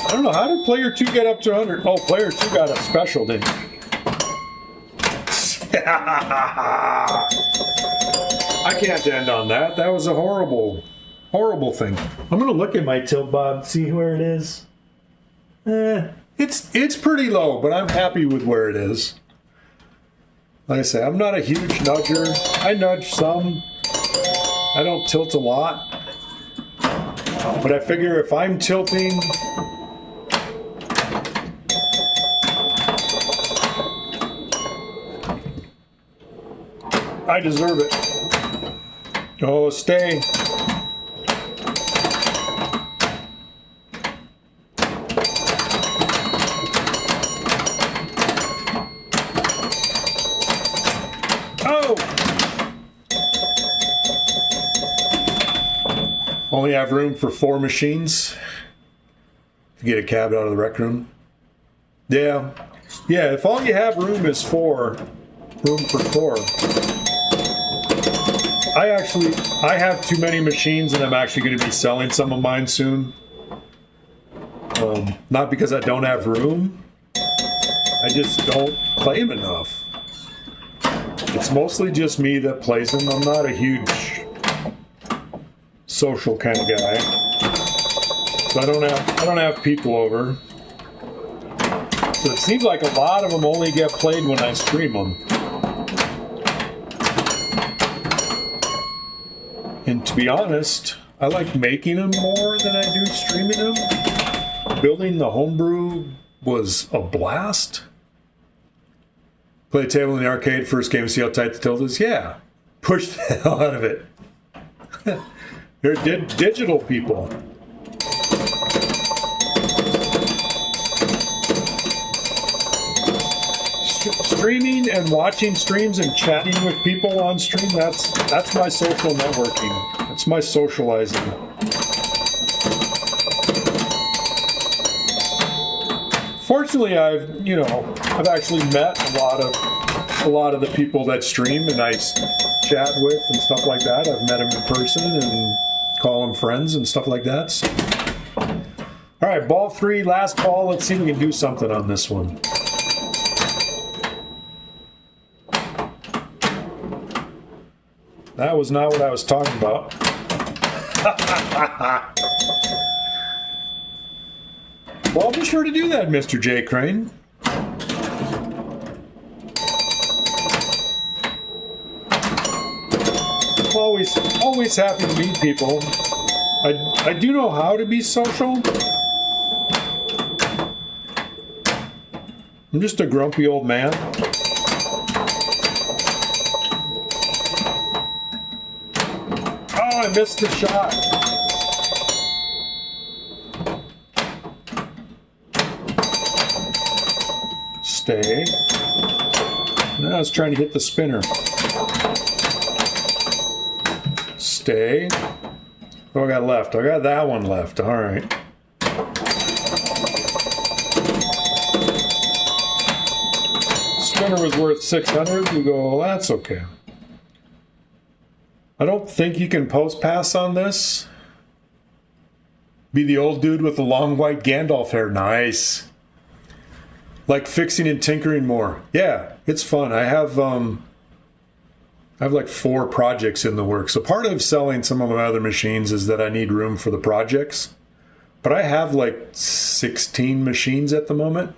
I don't know, how did player 2 get up to 100? Oh, player 2 got a special, didn't he? I can't end on that. That was a horrible, horrible thing. I'm gonna look at my tilt bob, see where it is. It's pretty low, but I'm happy with where it is. Like I say, I'm not a huge nudger. I nudge some. I don't tilt a lot. But I figure if I'm tilting, I deserve it. Oh, stay. Oh! Only have room for 4 machines to get a cab out of the rec room. Yeah. Yeah, if all you have room is 4, room for 4. I have too many machines and I'm actually going to be selling some of mine soon. Not because I don't have room. I just don't play them enough. It's mostly just me that plays them. I'm not a huge social kind of guy. So I don't have people over. So it seems like a lot of them only get played when I stream them. And to be honest, I like making them more than I do streaming them. Building the homebrew was a blast. Play a table in the arcade, first game, see how tight the tilt is? Yeah. Push the hell out of it. They're digital people. Streaming and watching streams and chatting with people on stream, that's my social networking. That's my socializing. Fortunately, I've actually met a lot of the people that stream and I chat with and stuff like that. I've met them in person and call them friends and stuff like that. So. All right, ball 3, last ball. Let's see if we can do something on this one. That was not what I was talking about. Well, be sure to do that, Mr. J. Crane. Always happy to meet people. I do know how to be social. I'm just a grumpy old man. I missed the shot. Stay. Now I was trying to hit the spinner. Stay. Oh, I got left. I got that one left. All right. Spinner was worth 600. We go, well, that's okay. I don't think you can post pass on this. Be the old dude with the long white Gandalf hair. Nice. Like fixing and tinkering more. Yeah, it's fun. I have like 4 projects in the works. So part of selling some of my other machines is that I need room for the projects. But I have like 16 machines at the moment.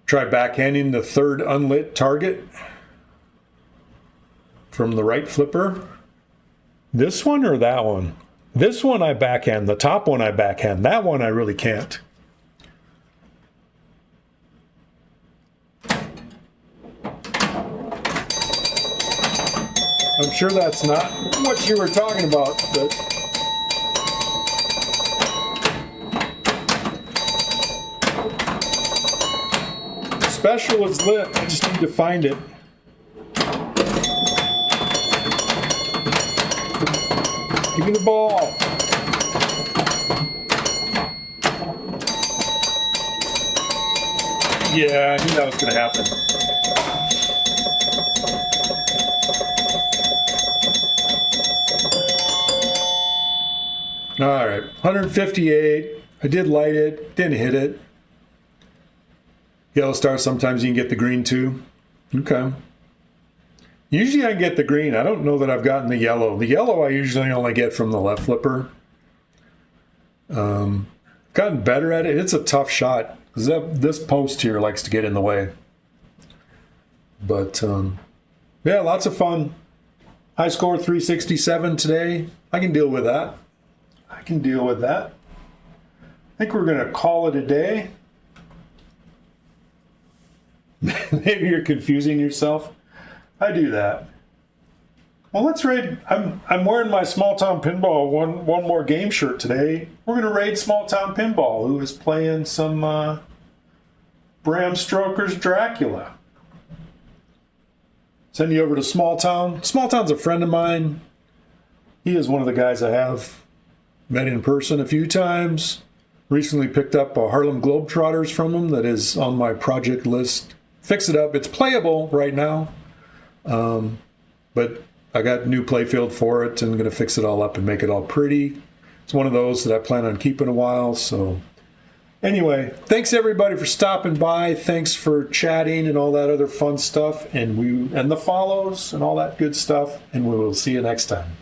Try backhanding the 3rd unlit target from the right flipper. This one or that one? This one I backhand. The top one I backhand. That one I really can't. I'm sure that's not what you were talking about, but special is lit. I just need to find it. Give me the ball. Yeah, I knew that was going to happen. All right, 158. I did light it, didn't hit it. Yellow star, sometimes you can get the green too. Okay. Usually I get the green. I don't know that I've gotten the yellow. The yellow I usually only get from the left flipper. Gotten better at it. It's a tough shot because this post here likes to get in the way. But yeah, lots of fun. High score 367 today. I can deal with that. I think we're going to call it a day. Maybe you're confusing yourself. I do that. Well, let's raid. I'm wearing my Small Town Pinball one more game shirt today. We're going to raid Small Town Pinball, who is playing some Bram Stoker's Dracula. Send you over to Small Town. Small Town's a friend of mine. He is one of the guys I have met in person a few times. Recently picked up a Harlem Globetrotters from him that is on my project list. Fix it up. It's playable right now. But I got new playfield for it and going to fix it all up and make it all pretty. It's one of those that I plan on keeping a while. So anyway, thanks everybody for stopping by. Thanks for chatting and all that other fun stuff. And the follows and all that good stuff. And we will see you next time.